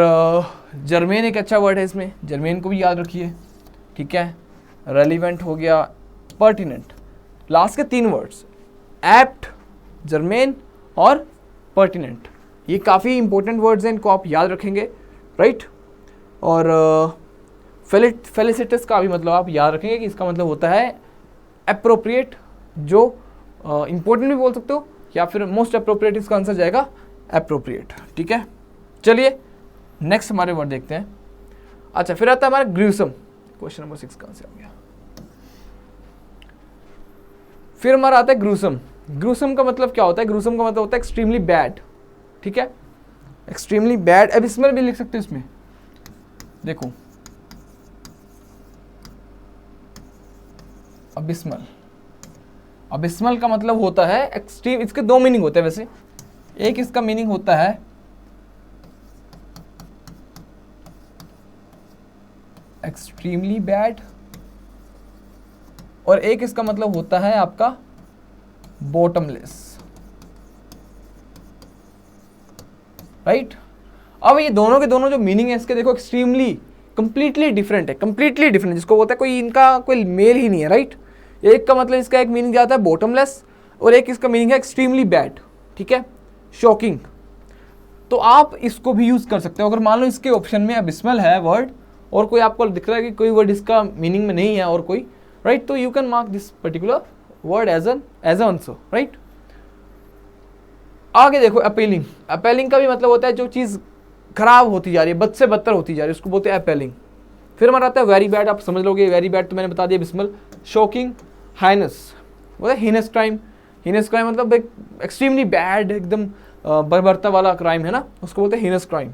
जर्मेन एक अच्छा वर्ड है इसमें, जर्मेन को भी याद रखिए, ठीक है। रेलिवेंट हो गया, पर्टिनेंट, लास्ट के 3 वर्ड्स एप्ट, जर्मेन और पर्टिनेंट, ये काफ़ी इंपॉर्टेंट वर्ड्स हैं, इनको आप याद रखेंगे, राइट। और फेलिसिटस का भी मतलब आप याद रखेंगे कि इसका मतलब होता है अप्रोप्रिएट, जो इंपॉर्टेंट भी बोल सकते हो, या फिर मोस्ट अप्रोप्रिएट, इसका आंसर जाएगा अप्रोप्रिएट। ठीक है, चलिए नेक्स्ट हमारे वर्ड देखते हैं। अच्छा, फिर आता है हमारा ग्रूसम। क्वेश्चन नंबर 6 कहां से आ गया? फिर हमारा आता है ग्रूसम। ग्रूसम का मतलब क्या होता है? ग्रूसम का मतलब होता है एक्सट्रीमली बैड। ठीक है, एक्सट्रीमली बैड। अब इसमें भी लिख सकते हो, इसमें देखो अबिस्मल। अबिस्मल का मतलब होता है एक्सट्रीम। इसके दो मीनिंग होते हैं वैसे। एक इसका मीनिंग होता है एक्सट्रीमली बैड, और एक इसका मतलब होता है आपका बॉटमलेस। राइट? अब ये दोनों के दोनों जो मीनिंग है इसके, देखो एक्सट्रीमली कंप्लीटली डिफरेंट है, कंप्लीटली डिफरेंट, जिसको बोलता है कोई इनका कोई मेल ही नहीं है। राइट? एक का मतलब इसका एक मीनिंग जाता है बॉटमलेस, और एक इसका मीनिंग है एक्सट्रीमली बैड। ठीक है, शॉकिंग। तो आप इसको भी यूज कर सकते हो। अगर मान लो इसके ऑप्शन में अबिस्मल है वर्ड, और कोई आपको दिख रहा है कि कोई वर्ड इसका मीनिंग में नहीं है और कोई, राइट, तो you can mark this particular word as an answer. Right? आगे देखो अपीलिंग। अपीलिंग का भी मतलब होता है जो चीज खराब होती जा रही है, बद से बदतर होती जा रही है, उसको बोलते हैं अपीलिंग। फिर हमारा आता है वेरी बैड। आप समझ लोगे, वेरी बैड तो मैंने बता दिया बिस्मल। शॉकिंग, हाइनस, बोलते हैं हीनस क्राइम। हीनस क्राइम मतलब एक एक्सट्रीमली बैड, एकदम बर्बरता वाला क्राइम है ना, उसको बोलते हैं हीनस क्राइम।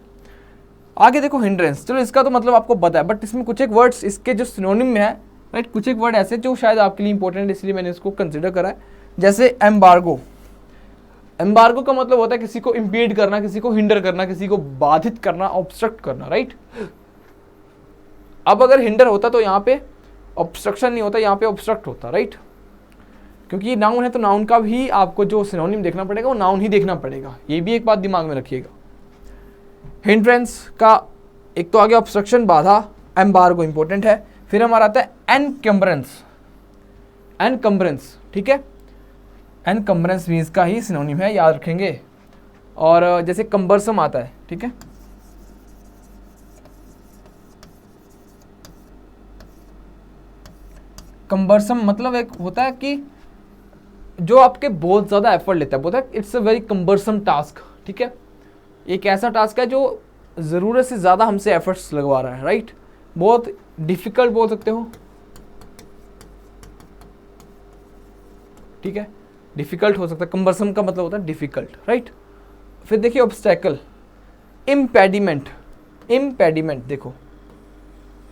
आगे देखो हिंड्रेंस। चलो इसका तो मतलब आपको पता है, बट इसमें कुछ एक वर्ड्स इसके जो सिनोनिम में है, राइट, कुछ एक वर्ड ऐसे जो शायद आपके लिए इंपॉर्टेंट है, इसलिए मैंने इसको कंसिडर करा है। जैसे एम्बार्गो। एम्बार्गो का मतलब होता है किसी को इम्पीड करना, किसी को हिंडर करना, किसी को बाधित करना, ऑब्स्ट्रक्ट करना। राइट? अब अगर हिंडर होता तो यहाँ पे ऑब्स्ट्रक्शन नहीं होता, यहाँ पे ऑब्स्ट्रक्ट होता। राइट? क्योंकि ये नाउन है तो नाउन का भी आपको जो सिनोनिम देखना पड़ेगा वो नाउन ही देखना पड़ेगा। ये भी एक बात दिमाग में रखिएगा। हिंड्रेंस का एक तो आ गया ऑब्स्ट्रक्शन, बाधा। एम्बार्गो इंपॉर्टेंट है। फिर हमारा आता है एनकम्बरेंस। एनकम्बरेंस, ठीक है, एनकम्बरेंस भी इसका ही सिनोनिम है, याद रखेंगे। और जैसे कंबरसम आता है, ठीक है, कंबरसम मतलब एक होता है कि जो आपके बहुत ज़्यादा एफर्ट लेता है, बोलता है इट्स अ वेरी कंबरसम टास्क। ठीक है, एक ऐसा टास्क है जो ज़रूरत से ज़्यादा हमसे एफर्ट्स लगवा रहा है। राइट? बहुत डिफ़िकल्ट बोल सकते हो। ठीक है, डिफ़िकल्ट हो सकता है। कंबरसम का मतलब होता है डिफ़िकल्ट। राइट? फिर देखिए ऑब्स्टेकल, इम्पेडिमेंट। इम्पेडिमेंट देखो,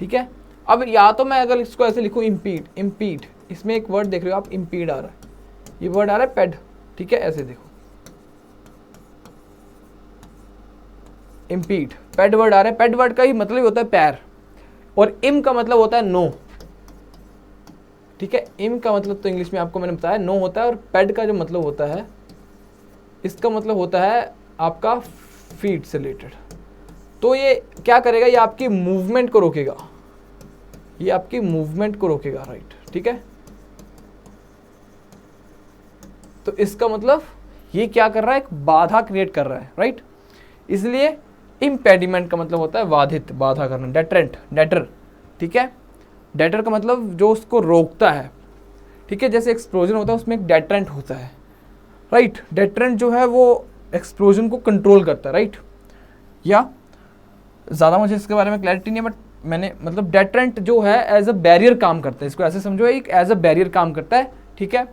ठीक है। अब या तो मैं अगर इसको ऐसे लिखूँ इम्पीड, इम्पीड, इसमें एक वर्ड देख रहे हो आप, इम्पीड आ रहा है, ये वर्ड आ रहा है पेड। ठीक है, ऐसे देखो इम्पीड, पेड वर्ड आ रहा है। पेड वर्ड का ही मतलब ही होता है पैर, और इम का मतलब होता है नो। ठीक है, इम का मतलब तो इंग्लिश में आपको मैंने बताया नो होता है, और पेड का जो मतलब होता है, इसका मतलब होता है आपका फीट से रिलेटेड। तो ये क्या करेगा, ये आपकी मूवमेंट को रोकेगा, ये आपकी मूवमेंट को रोकेगा। राइट? ठीक है, तो इसका मतलब ये क्या कर रहा है, एक बाधा क्रिएट कर रहा है। राइट? इसलिए इम्पेडिमेंट का मतलब होता है बाधित, बाधा करना, डेटरेंट, डेटर। ठीक है, डेटर का मतलब जो उसको रोकता है। ठीक है, जैसे एक्सप्लोजन होता है उसमें एक डेटरेंट होता है। राइट? डेटरेंट जो है वो एक्सप्लोजन को कंट्रोल करता है। राइट? या ज़्यादा मुझे इसके बारे में क्लैरिटी नहीं है, बट मैंने मतलब डेटरेंट जो है एज अ बैरियर काम करता है, इसको ऐसे समझो, एक एज अ बैरियर काम करता है। ठीक है,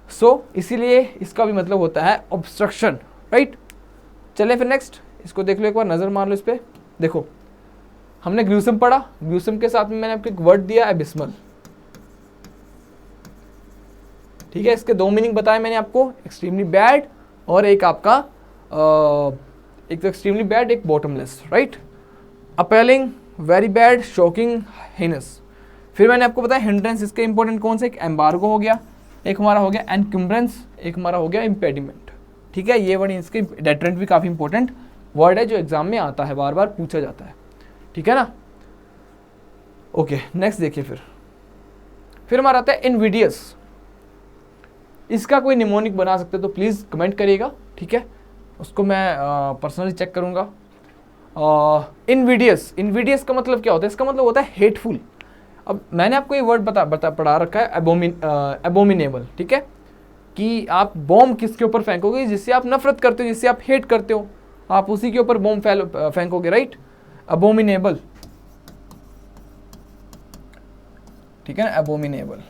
सो इसीलिए इसका भी मतलब होता है ऑब्स्ट्रक्शन। राइट? चलें फिर नेक्स्ट, इसको देख लो एक बार, नज़र मार लो इस पर। देखो हमने ग्रूसम पढ़ा, ग्रूसम के साथ में मैंने आपको एक वर्ड दिया एबिस्मल। ठीक है, इसके दो मीनिंग बताए मैंने आपको, एक्सट्रीमली बैड और एक आपका एक तो एक्सट्रीमली बैड, एक bottomless. Right? Appalling, very bad, shocking, heinous. फिर मैंने आपको बताया हिंड्रेंस, इसके इंपॉर्टेंट कौन से, एक एम्बार्गो हो गया, एक हमारा हो गया एनकम्बरेंस, एक हमारा हो गया इम्पेडिमेंट। ठीक है, ये वर्ड इसके, डेटरेंट भी काफ़ी इंपॉर्टेंट वर्ड है जो एग्जाम में आता है, बार बार पूछा जाता है। ठीक है ना? ओके, नेक्स्ट देखिए। फिर हमारा आता है इनविडियस। इसका कोई निमोनिक बना सकते तो प्लीज़ कमेंट करिएगा। ठीक है, उसको मैं पर्सनली चेक करूँगा। इनविडियस, इनविडियस का मतलब क्या होता है? इसका मतलब होता है हेटफुल। अब मैंने आपको ये वर्ड पढ़ा रखा है एबोमिनेबल, ठीक है, कि आप बॉम्ब किसके ऊपर फेंकोगे? जिससे आप नफरत करते हो, जिससे आप हेट करते हो, आप उसी के ऊपर बॉम्ब फेंकोगे, राइट? एबोमिनेबल, ठीक है ना, एबोमिनेबल।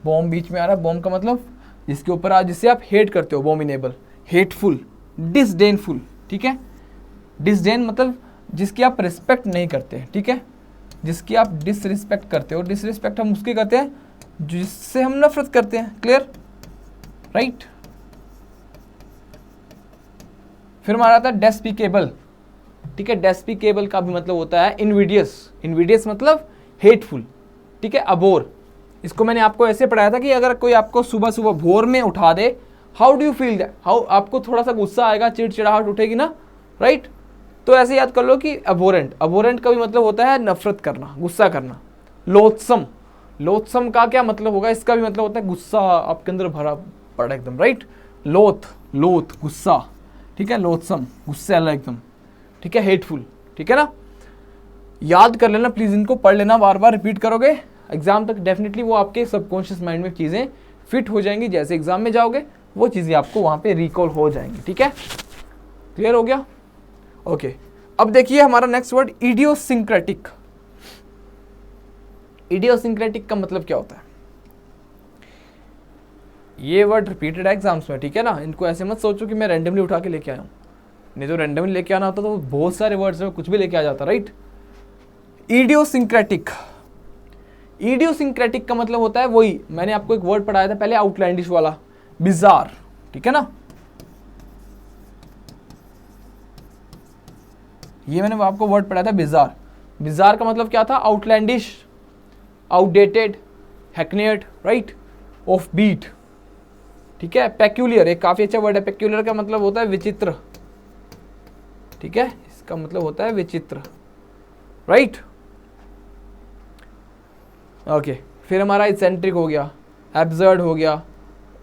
बॉम्ब बीच में आ रहा है, बॉम्ब का मतलब जिसके ऊपर आज, जिससे आप हेट करते हो, एबोमिनेबल, हेटफुल, डिसडेनफुल, ठीक है। डिसडेन मतलब जिसकी आप रिस्पेक्ट नहीं करते, ठीक है, जिसकी आप डिसरिस्पेक्ट करते हो। डिसरिस्पेक्ट हम उसकी करते हैं जिससे हम नफरत करते हैं, क्लियर, राइट। फिर हमारा आता है डेस्पिकेबल, ठीक है। डेस्पिकेबल का भी मतलब होता है इनविडियस, इनविडियस मतलब हेटफुल, ठीक है, अबोर। इसको मैंने आपको ऐसे पढ़ाया था कि अगर कोई आपको सुबह सुबह भोर में उठा दे, how do you feel that, how, आपको थोड़ा सा गुस्सा आएगा, चिड़चिड़ाहट उठेगी ना, राइट। तो ऐसे याद कर लो कि अबोरेंट, अबोरेंट का भी मतलब होता है नफरत करना, गुस्सा करना। लोथसम, लोथसम का क्या मतलब होगा? इसका भी मतलब होता है गुस्सा आपके अंदर भरा पड़ा एकदम, राइट। लोथ, लोथ गुस्सा, ठीक है, लोथसम गुस्से वाला एकदम, ठीक है, हेटफुल, ठीक है ना। याद कर लेना प्लीज, इनको पढ़ लेना, बार बार रिपीट करोगे एग्जाम तक, डेफिनेटली वो आपके सबकॉन्शियस माइंड में चीजें फिट हो जाएंगी। जैसे एग्जाम में जाओगे वो चीजें आपको वहां पे रिकॉल हो जाएंगी, ठीक है, क्लियर हो गया? ओके, अब देखिए हमारा नेक्स्ट वर्ड इडियोसिंक्रेटिक। इडियोसिंक्रेटिक का मतलब क्या होता है? ये वर्ड रिपीटेड है एग्जाम्स में, ठीक है ना। इनको ऐसे मत सोचो कि मैं रैंडमली उठा के लेके आया हूं, नहीं तो रैंडमली लेके आना होता तो बहुत सारे वर्ड्स में कुछ भी लेके आ जाता, राइट। इडियोसिंक्रेटिक, इडियोसिंक्रेटिक का मतलब होता है वही, मैंने आपको एक वर्ड पढ़ाया था पहले, आउटलैंडिश वाला, बिजार, ठीक है ना। ये मैंने आपको वर्ड पढ़ाया था बिजार। बिजार का मतलब क्या था? Outlandish, outdated, hackneyed, right, off beat, ठीक है। पेक्यूलियर एक काफी अच्छा वर्ड है, पेक्यूलियर का मतलब होता है विचित्र, ठीक है, इसका मतलब होता है विचित्र, राइट। ओके, फिर हमारा इसेंट्रिक हो गया, एब्सर्ड हो गया।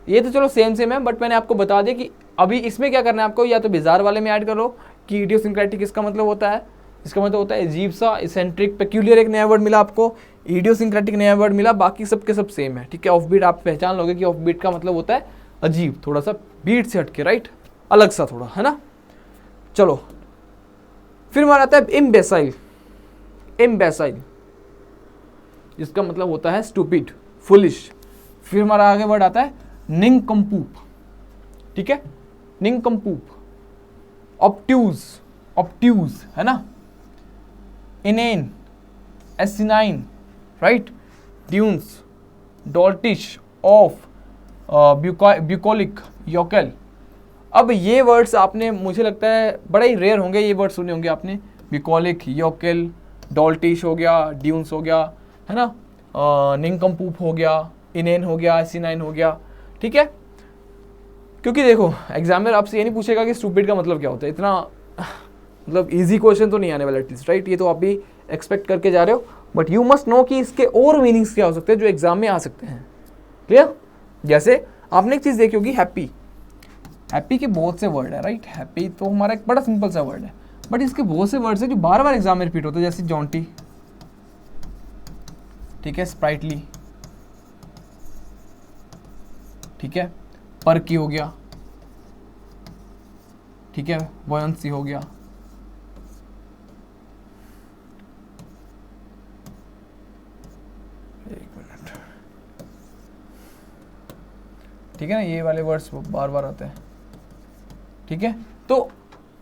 ये तो चलो सेम सेम है, बट मैंने आपको बता दिया कि अभी इसमें क्या करना है आपको, या तो बिजार वाले में ऐड करो कि इडियोसिंक्रेटिक इसका मतलब होता है, इसका मतलब होता है अजीब सा। इसेंट्रिक, पेक्यूलियर एक नया वर्ड मिला आपको, इडियोसिंक्रेटिक नया वर्ड मिला, बाकी सब के सब सेम है, ठीक है। ऑफ बीट आप पहचान लोगे कि ऑफ बीट का मतलब होता है अजीब, थोड़ा सा बीट से हटके, राइट, अलग सा थोड़ा, है ना। चलो फिर हमारा आता है इम्बेसाइल, इम्बेसाइल जिसका मतलब होता है स्टूपिड, फुलिश। फिर हमारा आगे वर्ड आता है निंकम्पूप, ठीक है, निंकम्पूप। ऑब्ट्यूज, ऑब्ट्यूज है ना, इनेन, एसिनाइन, राइट, ड्यून्स, डॉल्टिश, ऑफ, ब्यूकोलिक, योकेल। अब ये वर्ड्स आपने, मुझे लगता है बड़ा ही रेयर होंगे ये वर्ड सुने होंगे आपने, ब्यूकोलिक, योकेल, डॉल्टिश हो गया, ड्यून्स हो गया, है ना, निंकम्पूप हो गया, इनेन हो गया, एसिनाइन हो गया, ठीक है। क्योंकि देखो एग्जामिनर आपसे ये नहीं पूछेगा कि स्टूपिड का मतलब क्या होता है, इतना मतलब इजी क्वेश्चन तो नहीं आने वाला एटलीस्ट, राइट। ये तो आप भी एक्सपेक्ट करके जा रहे हो, बट यू मस्ट नो कि इसके और मीनिंग्स क्या हो सकते हैं जो एग्जाम में आ सकते हैं, क्लियर। जैसे आपने एक चीज़ देखी होगी, हैप्पी, हैप्पी के बहुत से वर्ड है, राइट। हैप्पी तो हमारा एक बड़ा सिंपल सा वर्ड है, बट इसके बहुत से वर्ड्स है जो बार बार एग्जाम में रिपीट होते हैं, जैसे जॉन्टी, ठीक है, स्प्राइटली, ठीक है, पर्की हो गया, ठीक है, बॉयंसी हो गया, एक मिनट, ठीक है ना, ये वाले वर्ड्स बार बार आते हैं, ठीक है। तो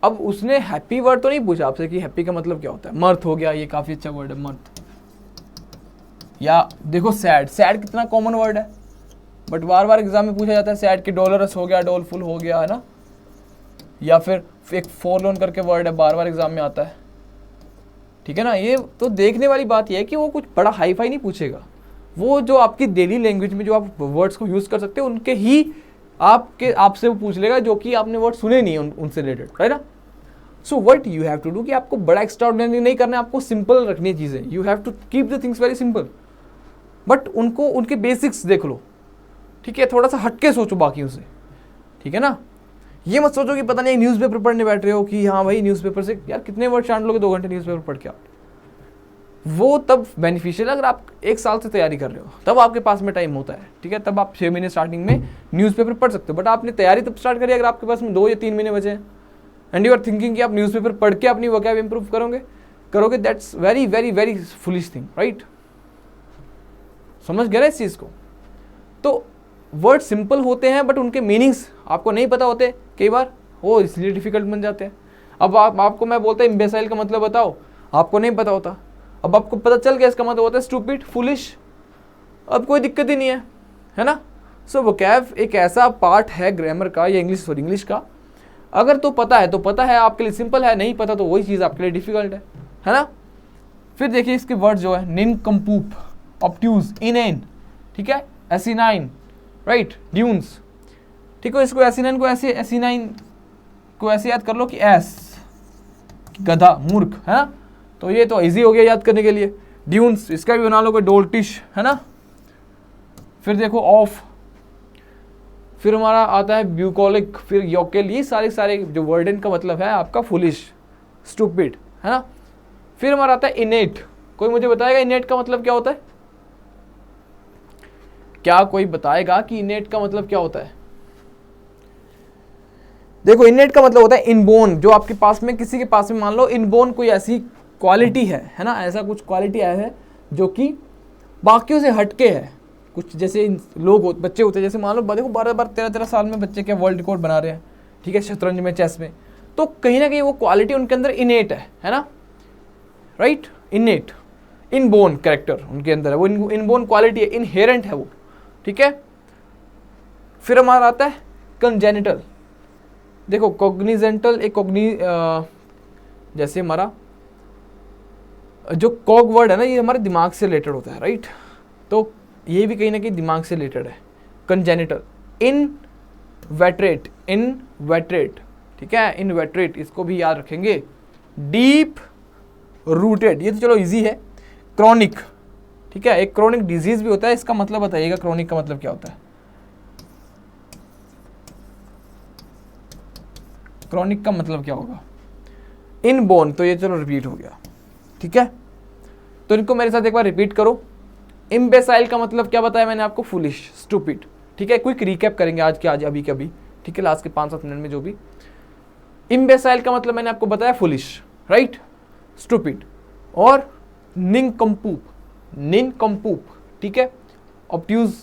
अब उसने हैप्पी वर्ड तो नहीं पूछा आपसे कि हैप्पी का मतलब क्या होता है। मर्थ हो गया, ये काफी अच्छा वर्ड है, मर्थ। या देखो सैड, सैड कितना कॉमन वर्ड है, बट बार बार एग्जाम में पूछा जाता है सैड के, डॉलरस हो गया, डॉलफुल हो गया, है ना। या फिर एक फोरलोन करके वर्ड है, बार बार एग्जाम में आता है, ठीक है ना। ये तो देखने वाली बात यह है कि वो कुछ बड़ा हाई फाई नहीं पूछेगा, वो जो आपकी डेली लैंग्वेज में जो आप वर्ड्स को यूज कर सकते हो उनके ही आपसे वो पूछ लेगा, जो कि आपने वर्ड सुने नहीं उनसे रिलेटेड, है ना। So what you have to do कि आपको बड़ा एक्स्ट्राऑर्डिनरी नहीं करना है, आपको सिंपल रखनी है चीजें। You have to keep the things very simple, but उनको उनके बेसिक्स देख लो, ठीक है, थोड़ा सा हटके सोचो बाकियों से, ठीक है ना। ये मत सोचो कि पता नहीं न्यूज़पेपर पढ़ने बैठ रहे हो कि हाँ भाई न्यूज़पेपर से यार कितने वर्ड छांट लोगे 2 घंटे न्यूज़पेपर पढ़ के आप। वो तब बेनिफिशियल है अगर आप 1 साल से तैयारी कर रहे हो, तब आपके पास में टाइम होता है, ठीक है, तब आप 6 महीने स्टार्टिंग में न्यूज़पेपर पढ़ सकते हो। बट आपने तैयारी तब स्टार्ट करी अगर आपके पास में 2 या 3 महीने बचे हैं एंड यू आर थिंकिंग कि आप न्यूज़पेपर पढ़ के अपनी वोकैब इंप्रूव करोगे, that's very very very foolish thing, right. समझ गए ना इस चीज़ को। तो वर्ड सिंपल होते हैं बट उनके मीनिंग्स आपको नहीं पता होते कई बार, वो इसलिए डिफिकल्ट बन जाते हैं। अब आपको मैं बोलता इम्बेसाइल का मतलब बताओ, आपको नहीं पता होता, अब आपको पता चल गया इसका मतलब होता है स्टूपिड, फुलिश, अब कोई दिक्कत ही नहीं है ना। सो वोकैब एक ऐसा पार्ट है ग्रामर का या इंग्लिश का, अगर तो पता है तो पता है, आपके लिए सिंपल है, नहीं पता तो वही चीज़ आपके लिए डिफिकल्ट है ना। फिर देखिए इसके वर्ड जो है निनकम्पूप, ऑब्ट्यूज, इनएन, ठीक है, एसिनाइन, राइट, ड्यून्स, ठीक है। इसको एसिनाइन को ऐसे, एसिनाइन को ऐसे याद कर लो कि एस, गधा, मूर्ख, है ना। तो ये तो इजी हो गया याद करने के लिए। ड्यून्स इसका भी बना लो कोई डोल्टिश, है ना। फिर देखो ऑफ, फिर हमारा आता है ब्यूकोलिक, फिर योकेल, ये सारे जो वर्ड इनका मतलब है आपका फुलिश, स्टूपिड, है ना। फिर हमारा आता है इनेट। कोई मुझे बताएगा इनेट का मतलब क्या होता है? क्या कोई बताएगा कि इनेट का मतलब क्या होता है? देखो इनेट का मतलब होता है इनबोर्न, जो आपके पास में, किसी के पास में मान लो इनबोर्न कोई ऐसी क्वालिटी है ना, ऐसा कुछ क्वालिटी है जो कि बाकियों से हटके है। कुछ जैसे लोग बच्चे होते हैं, जैसे मान लो देखो 12-13 साल में बच्चे क्या वर्ल्ड रिकॉर्ड बना रहे हैं, ठीक है, शतरंज में, चेस में, तो कहीं ना कहीं वो क्वालिटी उनके अंदर इनेट है ना, राइट। इनेट, इनबोर्न कैरेक्टर उनके अंदर है, वो इनबोर्न क्वालिटी है, इनहेरेंट है वो, ठीक है। फिर हमारा आता है कंजेनिटल। देखो कॉग्निजेंटल एक जैसे हमारा जो कॉग वर्ड है ना, ये हमारे दिमाग से रिलेटेड होता है, राइट। तो ये भी कहीं ना कहीं दिमाग से रिलेटेड है। कंजेनिटल, इनवेटरेट, ठीक है, इनवेटरेट, इसको भी याद रखेंगे। डीप रूटेड, ये तो चलो इजी है। क्रॉनिक, ठीक है, एक क्रॉनिक डिजीज भी होता है, इसका मतलब बताइएगा क्रॉनिक का मतलब क्या होता है? क्रॉनिक का मतलब क्या होगा? इनबोर्न, तो ये चलो रिपीट हो गया, ठीक है। तो इनको मेरे साथ एक बार रिपीट करो। इम्बेसाइल का मतलब क्या बताया मैंने आपको? फुलिश, स्टूपिड, ठीक है। क्विक रिकैप करेंगे आज अभी के अभी, ठीक है, लास्ट के 5-7 मिनट में जो भी। इम्बेसाइल का मतलब मैंने आपको बताया फुलिश, राइट, स्टूपिड। और निनकम्पूप, ठीक है, ऑब्ट्यूज,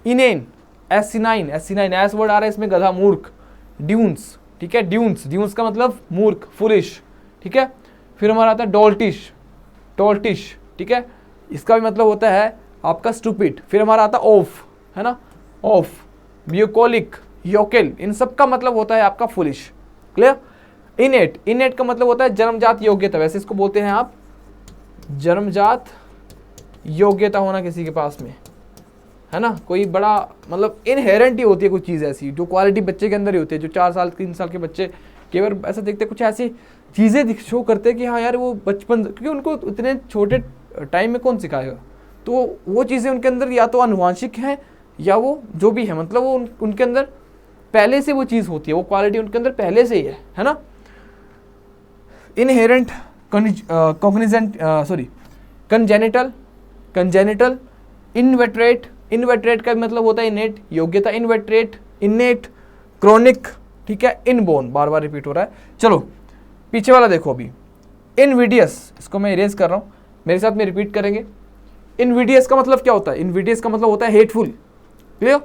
इनेन, एसिनाइन, एस वर्ड आ रहा है इसमें, गधा, मूर्ख। ड्यून्स, ठीक है, ड्यून्स का मतलब मूर्ख, फुलिश, ठीक है। फिर हमारा आता है टोल्टिश, ठीक है, इसका भी मतलब होता है आपका स्टूपिड। फिर हमारा आता है ऑफ, है ना, ऑफ, ब्यूकोलिक, योकेल, इन सब का मतलब होता है आपका फुलिश, क्लियर। इनेट का मतलब होता है जन्मजात योग्यता, वैसे इसको बोलते हैं आप जन्मजात योग्यता होना किसी के पास में, है ना। कोई बड़ा मतलब इनहेरेंट ही होती है कुछ चीज़ ऐसी जो क्वालिटी बच्चे के अंदर ही होती है। जो 4 साल 3 साल के बच्चे कई बार ऐसा देखते कुछ ऐसी चीज़ें शो करते हैं कि हाँ यार वो बचपन, क्योंकि उनको इतने छोटे टाइम में कौन सिखाएगा, तो वो चीज़ें उनके अंदर या तो आनुवांशिक हैं या वो जो भी है, मतलब वो उनके अंदर पहले से वो चीज़ होती है, वो क्वालिटी उनके अंदर पहले से ही है ना। इनहेरेंट, कंजेनिटल, इनवेटरेट का मतलब होता है इनेट, योग्यता, इनेट, क्रॉनिक, ठीक है, इनबोर्न, बार बार रिपीट हो रहा है। चलो पीछे वाला देखो अभी, इनविडियस, इसको मैं इरेज कर रहा हूँ, मेरे साथ में रिपीट करेंगे। इनविडियस का मतलब क्या होता है? इनविडियस का मतलब होता है hateful, clear,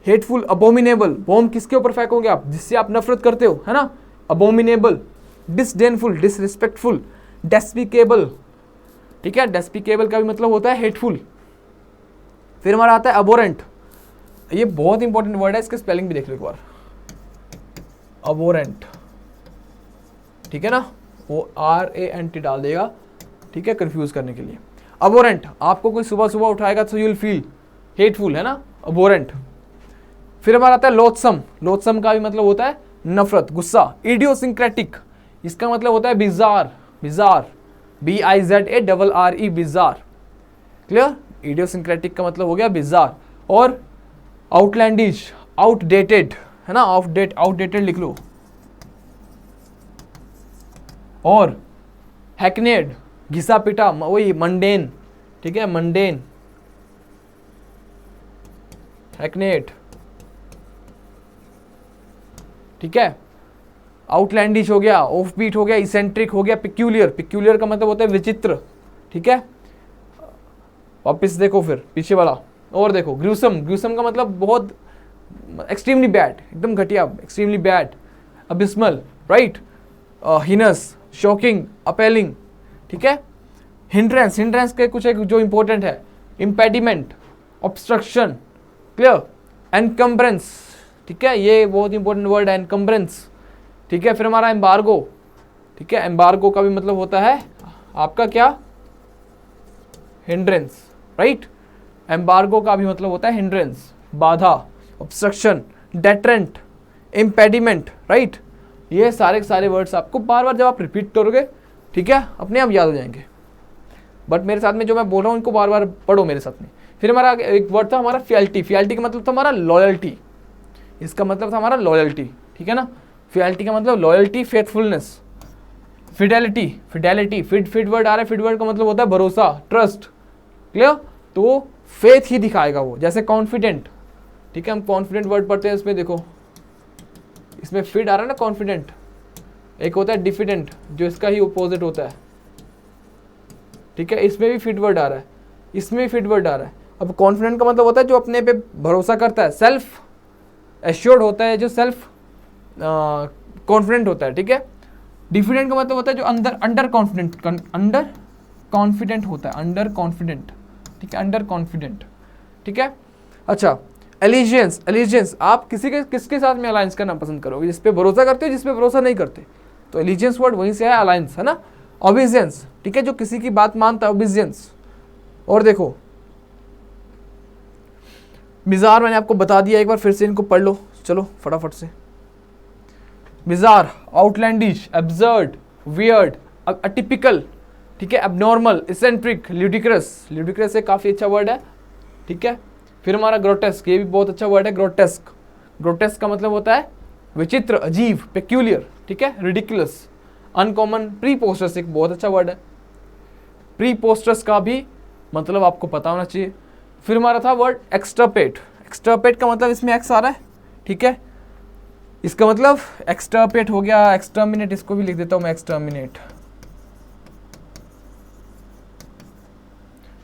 hateful, abominable, bomb किसके ऊपर फेंकोगे आप? जिससे आप नफरत करते हो, है ना, अबोमिनेबल। डिसडेनफुल, डिसरिस्पेक्टफुल, डेस्पिकेबल, ठीक है, डेस्पिकेबल का भी मतलब होता है हेटफुल। फिर हमारा आता है अबोरेंट, ये बहुत इंपॉर्टेंट वर्ड है, इसके स्पेलिंग भी देख लो एक बार, अबोरेंट, ठीक है ना, वो RANT डाल देगा, ठीक है, कंफ्यूज करने के लिए। अबोरेंट, आपको कोई सुबह सुबह उठाएगा तो यू विल फील हेटफुल, है ना, अबोरेंट। फिर हमारा आता है लोथसम का भी मतलब होता है नफरत, गुस्सा। इडियोसिंक्रेटिक, इसका मतलब होता है bizarre, BIZARRE, bizarre, clear. Idiosyncratic का मतलब हो गया बिजार। और आउटलैंडिश, आउटडेटेड, है ना, आउटडेटेड लिख लो। और हैकनेड, घिसा पिटा, वही मंडेन, ठीक है, मंडेन, हैकनेड, ठीक है। आउटलैंडिश हो गया, ऑफबीट हो गया, इसेंट्रिक हो गया, पिक्यूलियर, पिक्यूलियर का मतलब होता है विचित्र, ठीक है। वापस देखो फिर पीछे वाला, और देखो ग्रूसम, ग्रूसम का मतलब बहुत एक्सट्रीमली बैड, एकदम घटिया, extremely bad. Abysmal, right, heinous, shocking, appalling, ठीक है। हिंड्रेंस, हिंड्रेंस के कुछ एक जो इंपॉर्टेंट है, इम्पेडिमेंट, ऑब्स्ट्रक्शन, क्लियर, एनकम्ब्रेंस, ठीक है, ये बहुत इंपॉर्टेंट वर्ड है, एनकम्ब्रेंस, ठीक है। फिर हमारा एम्बार्गो, ठीक है, एम्बार्गो का भी मतलब होता है आपका क्या, हिंड्रेंस, राइट। एम्बार्गो का भी मतलब होता है हिंड्रेंस, बाधा, ऑब्स्ट्रक्शन, डेटरेंट, इम्पेडिमेंट, राइट। ये सारे के सारे वर्ड्स आपको बार बार जब आप रिपीट करोगे, ठीक है, अपने आप याद हो जाएंगे। बट मेरे साथ में जो मैं बोल रहा हूँ इनको बार बार पढ़ो मेरे साथ में। फिर हमारा एक वर्ड था हमारा फियल्टी, फियल्टी का मतलब था हमारा लॉयल्टी, इसका मतलब था हमारा लॉयल्टी, ठीक है ना। फियल्टी का मतलब लॉयल्टी, फेथफुलनेस, फिडेलिटी, फिडेलिटी, फिड वर्ड आ रहा है, फिड वर्ड का मतलब होता है भरोसा, ट्रस्ट, क्लियर। तो फेथ ही दिखाएगा वो, जैसे कॉन्फिडेंट, ठीक है, हम कॉन्फिडेंट वर्ड पढ़ते हैं, इसमें देखो, इसमें फिड आ रहा है ना, कॉन्फिडेंट। एक होता है डिफिडेंट जो इसका ही अपोजिट होता है, ठीक है, इसमें भी फिड वर्ड आ रहा है, इसमें भी फिड वर्ड आ रहा है। अब कॉन्फिडेंट का मतलब होता है जो अपने पे भरोसा करता है, सेल्फ एश्योर्ड होता है, जो सेल्फ कॉन्फिडेंट होता है, ठीक है। डिफिडेंट का मतलब होता है जो अंडर कॉन्फिडेंट होता है, अंडर कॉन्फिडेंट, ठीक है, अंडर कॉन्फिडेंट, ठीक है। अच्छा, एलिजियंस, एलिजियंस, आप किसके साथ में अलायंस करना पसंद करोगे, जिस पे भरोसा करते हो, जिस पे भरोसा नहीं करते, तो एलिजियंस वर्ड वहीं से है, अलायंस, है ना। ओबीडियंस, ठीक है, जो किसी की बात मानता है, ओबीडियंस। और देखो मिजार, मैंने आपको बता दिया, एक बार फिर से इनको पढ़ लो, चलो फटाफट से। Mijar, outlandish, absurd, weird, atypical, ठीक है, एबनॉर्मल, इसेंट्रिक, ल्यूडिक्रस, ल्यूडिक्रस एक काफ़ी अच्छा वर्ड है, ठीक है। फिर हमारा ग्रोटेस्क, ये भी बहुत अच्छा वर्ड है, ग्रोटेस्क। ग्रोटेस्क का मतलब होता है विचित्र, अजीब, पेक्यूलियर, ठीक है, रिडिकुलस, अनकॉमन। प्रीपोस्टरस एक बहुत अच्छा वर्ड है, प्रीपोस्टरस का भी मतलब आपको पता होना चाहिए। फिर हमारा था वर्ड एक्सटर्पेट, एक्सटर्पेट का मतलब इसमें एक्स आ रहा है, ठीक है, इसका मतलब एक्सटर्पेट हो गया, एक्सटर्मिनेट, इसको भी लिख देता हूं मैं, एक्सटर्मिनेट,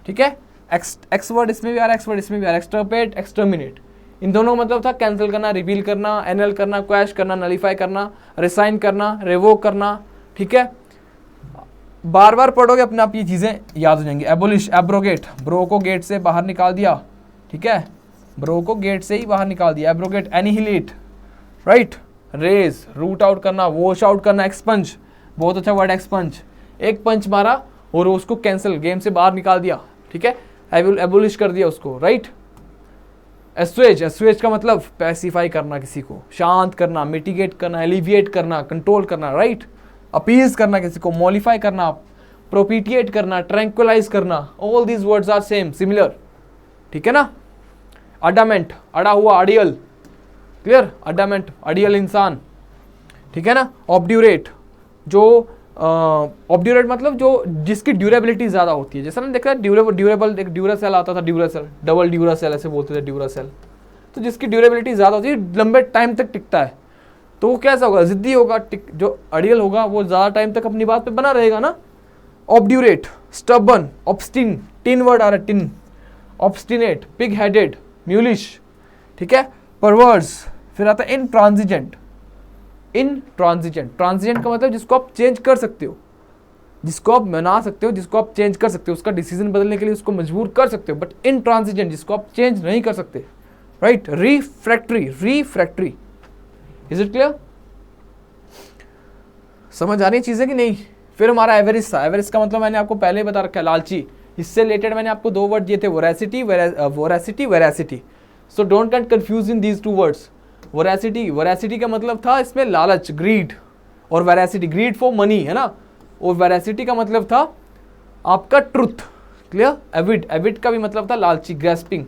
ठीक है। एक्स वर्ड इसमें भी आ रहा है, एक्स वर्ड इसमें भी आ रहा है, एक्सटर्पेट, एक्सटर्मिनेट, इन दोनों का मतलब था कैंसिल करना, रिपील करना, एनल करना, क्वैश करना, नलीफाई करना, रिसाइन करना, रिवोक करना, ठीक है। बार बार पढ़ोगे अपने आप ये चीज़ें याद हो जाएंगी। एबोलिश, एब्रोगेट, ब्रो को गेट से बाहर निकाल दिया, ठीक है, ब्रो को गेट से ही बाहर निकाल दिया, abrogate. Annihilate, right, raze, root out करना, वॉश आउट करना, एक्सपंज, बहुत अच्छा वर्ड, एक्सपंज, एक पंच मारा और उसको कैंसिल, गेम से बाहर निकाल दिया, ठीक है, एबोलिश कर दिया उसको, राइट। एस्वेज, एस्वेज का मतलब पैसिफाई करना, किसी को शांत करना, मिटिगेट करना, एलिविएट करना, कंट्रोल करना, राइट। अपीज करना किसी को, मॉलिफाई करना, प्रोपिटिएट करना, ट्रैंक्विलाइज करना, all these words are same, similar, ठीक है ना। अडामेंट, अड़ा हुआ, अडियल, क्लियर, अडामेंट, अडियल इंसान, ठीक है ना। ऑब्ड्यूरेट, जो ऑब्ड्यूरेट मतलब जो जिसकी ड्यूरेबिलिटी ज़्यादा होती है, जैसा ना देखा ड्यूरेबल, एक ड्यूरासेल आता था, ड्यूरासेल, डबल ड्यूरासेल ऐसे बोलते थे, ड्यूरासेल, तो जिसकी ड्यूरेबिलिटी ज़्यादा होती है, लंबे टाइम तक टिकता है, तो वो कैसा होगा, जिद्दी होगा, जो अडियल होगा वो ज़्यादा टाइम तक अपनी बात पे बना रहेगा ना। ऑब्ड्यूरेट, स्टबन, ऑब्स्टिन, टिन वर्ड आ रहा है, टिन, ऑब्स्टिनेट, पिग हेडेड, म्यूलिश, ठीक है। परवर्स, फिर आता है इनट्रांजिजेंट, इनट्रांजिजेंट, ट्रांजिजेंट का मतलब जिसको आप चेंज कर सकते हो, जिसको आप मना सकते हो, जिसको आप चेंज कर सकते हो, उसका डिसीजन बदलने के लिए उसको मजबूर कर सकते हो, बट इनट्रांजिजेंट जिसको आप चेंज नहीं कर सकते, right. Refractory, refractory, is it clear, समझ आ रही है चीजें कि नहीं। फिर हमारा एवरेज था, एवरेज का मतलब मैंने आपको पहले ही बता रखा है, लालची। इससे रिलेटेड मैंने आपको दो वर्ड दिए थे, voracity, voracity, veracity. So don't get confuse in these two words. Voracity, voracity का मतलब था इसमें लालच, ग्रीड, और वेरासिटी, ग्रीड फॉर मनी, है ना। और वेरासिटी का मतलब था आपका ट्रुथ, क्लियर। एविड, एविड का भी मतलब था लालची, ग्रेस्पिंग।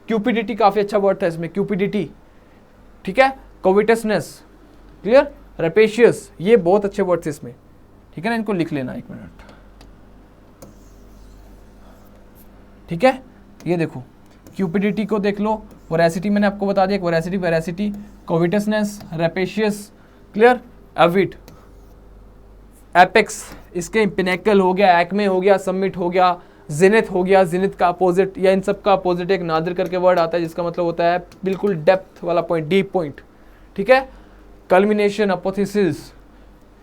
क्यूपिडिटी काफी अच्छा वर्ड था इसमें, क्यूपिडिटी, ठीक है। कोविटसनेस, क्लियर, रेपेशियस, ये बहुत अच्छे वर्ड्स इसमें, ठीक है ना, इनको लिख लेना 1 मिनट, ठीक है। ये देखो क्यूपिडिटी को देख लो, वोरेसिटी मैंने आपको बता दिया, वोरेसिटी, वेरासिटी, कोविटसनेस, रेपेशियस, क्लियर, एविड, एपेक्स, इसके पिनेकल हो गया, एक्मे हो गया, समिट हो गया, जिनिथ हो गया, जिनिथ का अपोजिट या इन सब का अपोजिट एक नादिर करके वर्ड आता है जिसका मतलब होता है बिल्कुल डेप्थ वाला पॉइंट, डीप पॉइंट, ठीक है। कल्मिनेशन, अपोथेसिस,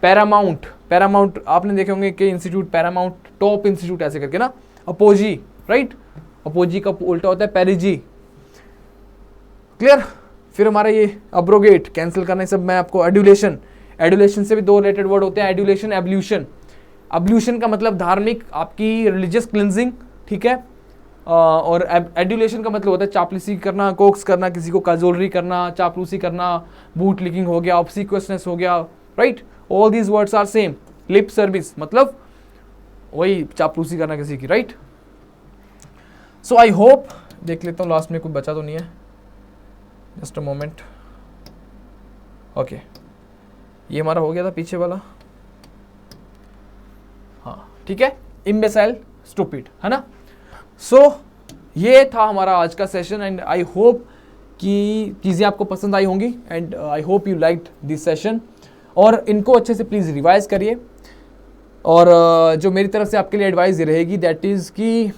पैरामाउंट, पैरामाउंट आपने देखे होंगे कि इंस्टीट्यूट पैरामाउंट, टॉप इंस्टीट्यूट ऐसे करके ना, अपोजी, राइट, अपोजी का उल्टा होता है पेरिजी, क्लियर। फिर हमारा ये अब्रोगेट, कैंसिल करना, सब मैं आपको, एडुलेशन, एडुलेशन से भी 2 रिलेटेड वर्ड होते हैं, एडुलेशन, एब्ल्यूशन। अब्ल्यूशन का मतलब धार्मिक, आपकी रिलीजियस क्लिनजिंग, ठीक है, और एडुलेशन का मतलब होता है चापलूसी करना, कोक्स करना, किसी को काजोलरी करना, चापलूसी करना, बूट लिकिंग हो गया, ऑब्सीक्वसनेस हो गया, right, all these words are same. Lip service मतलब वही चापलूसी करना किसी की, राइट। सो आई होप, देख लेता हूँ लास्ट में कुछ बचा तो नहीं है, जस्ट अ मोमेंट, ओके, ये हमारा हो गया था पीछे वाला, हाँ ठीक है, इम्बेसाइल, स्टूपिड, है ना। सो ये था हमारा आज का सेशन एंड आई होप कि चीज़ें आपको पसंद आई होंगी and I hope you liked this session, और इनको अच्छे से प्लीज़ रिवाइज करिए। और जो मेरी तरफ से आपके लिए एडवाइस ये रहेगी दैट इज़ कि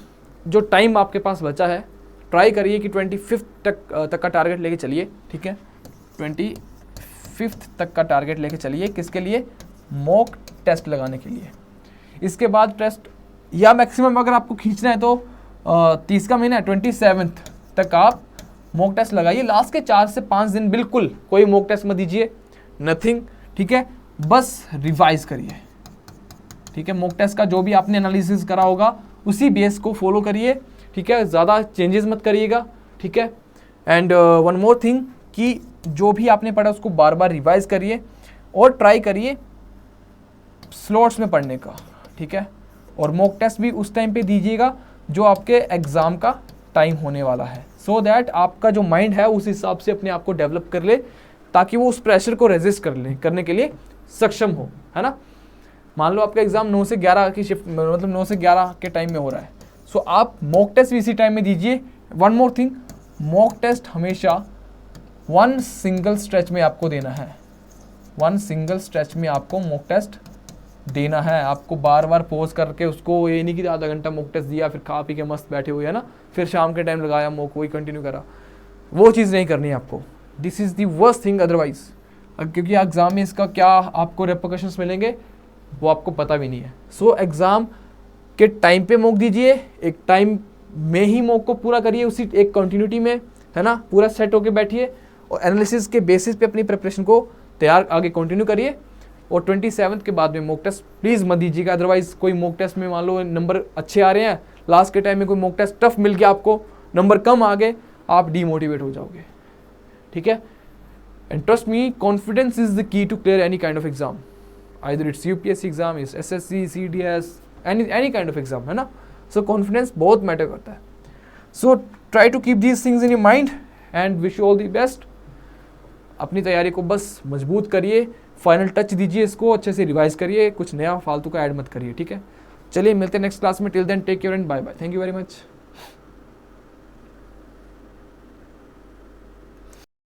जो टाइम आपके पास बचा है ट्राई करिए कि 25 तक का टारगेट लेके चलिए, ठीक है, 25 तक का टारगेट लेके चलिए, किसके लिए, मॉक टेस्ट लगाने के लिए। इसके बाद टेस्ट या मैक्सिमम अगर आपको खींचना है तो 30 का महीना 27 तक आप मॉक टेस्ट लगाइए। लास्ट के 4 से 5 दिन बिल्कुल कोई मॉक टेस्ट मत दीजिए, नथिंग, ठीक है, बस रिवाइज करिए, ठीक है। मॉक टेस्ट का जो भी आपने एनालिसिस करा होगा उसी बेस को फॉलो करिए, ठीक है, ज़्यादा चेंजेस मत करिएगा, ठीक है। एंड वन मोर थिंग कि जो भी आपने पढ़ा उसको बार बार रिवाइज करिए और ट्राई करिए स्लॉट्स में पढ़ने का, ठीक है। और मॉक टेस्ट भी उस टाइम पे दीजिएगा जो आपके एग्ज़ाम का टाइम होने वाला है, सो दैट आपका जो माइंड है उस हिसाब से अपने आप को डेवलप कर ले, ताकि वो उस प्रेशर को रेजिस्ट करने के लिए सक्षम हो, है ना। मान लो आपका एग्जाम 9 से 11 की शिफ्ट, मतलब 9 से 11 के टाइम में हो रहा है, सो आप मॉक टेस्ट भी इसी टाइम में दीजिए। One more thing, mock test हमेशा 1 सिंगल स्ट्रेच में आपको देना है, 1 सिंगल स्ट्रेच में आपको मॉक टेस्ट देना है। आपको बार बार पॉज करके उसको, ये नहीं कि आधा घंटा मॉक टेस्ट दिया फिर खा पी के मस्त बैठे हुए, है ना, फिर शाम के टाइम लगाया मॉक, वही कंटिन्यू करा, वो चीज़ नहीं करनी है आपको। This is the worst thing otherwise, क्योंकि एग्ज़ाम में इसका क्या आपको रेपरकशंस मिलेंगे वो आपको पता भी नहीं है। सो एग्ज़ाम के टाइम पे मॉक दीजिए, एक टाइम में ही मॉक को पूरा करिए, उसी एक कंटिन्यूटी में, है ना, पूरा सेट होके बैठिए और एनालिसिस के बेसिस पे अपनी प्रिपरेशन को तैयार आगे कंटिन्यू करिए। और 27 के बाद में मॉक टेस्ट प्लीज़ मत दीजिएगा, अदरवाइज कोई मॉक टेस्ट में मान लो नंबर अच्छे आ रहे हैं, लास्ट के टाइम में कोई मॉक टेस्ट टफ मिल गया, आपको नंबर कम आ गए, आप डीमोटिवेट हो जाओगे, ठीक है। And trust me, confidence is the key to clear any kind of exam, either it's UPSC exam, it's SSC, CDS, any kind of exam, है ना। सो कॉन्फिडेंस बहुत मैटर करता है। So try to keep these things in your mind and wish you all the best. अपनी तैयारी को बस मजबूत करिए, फाइनल टच दीजिए, इसको अच्छे से रिवाइज करिए, कुछ नया फालतू का ऐड मत करिए, ठीक है। चलिए मिलते हैं नेक्स्ट क्लास में, till then take care and bye bye, thank you very much.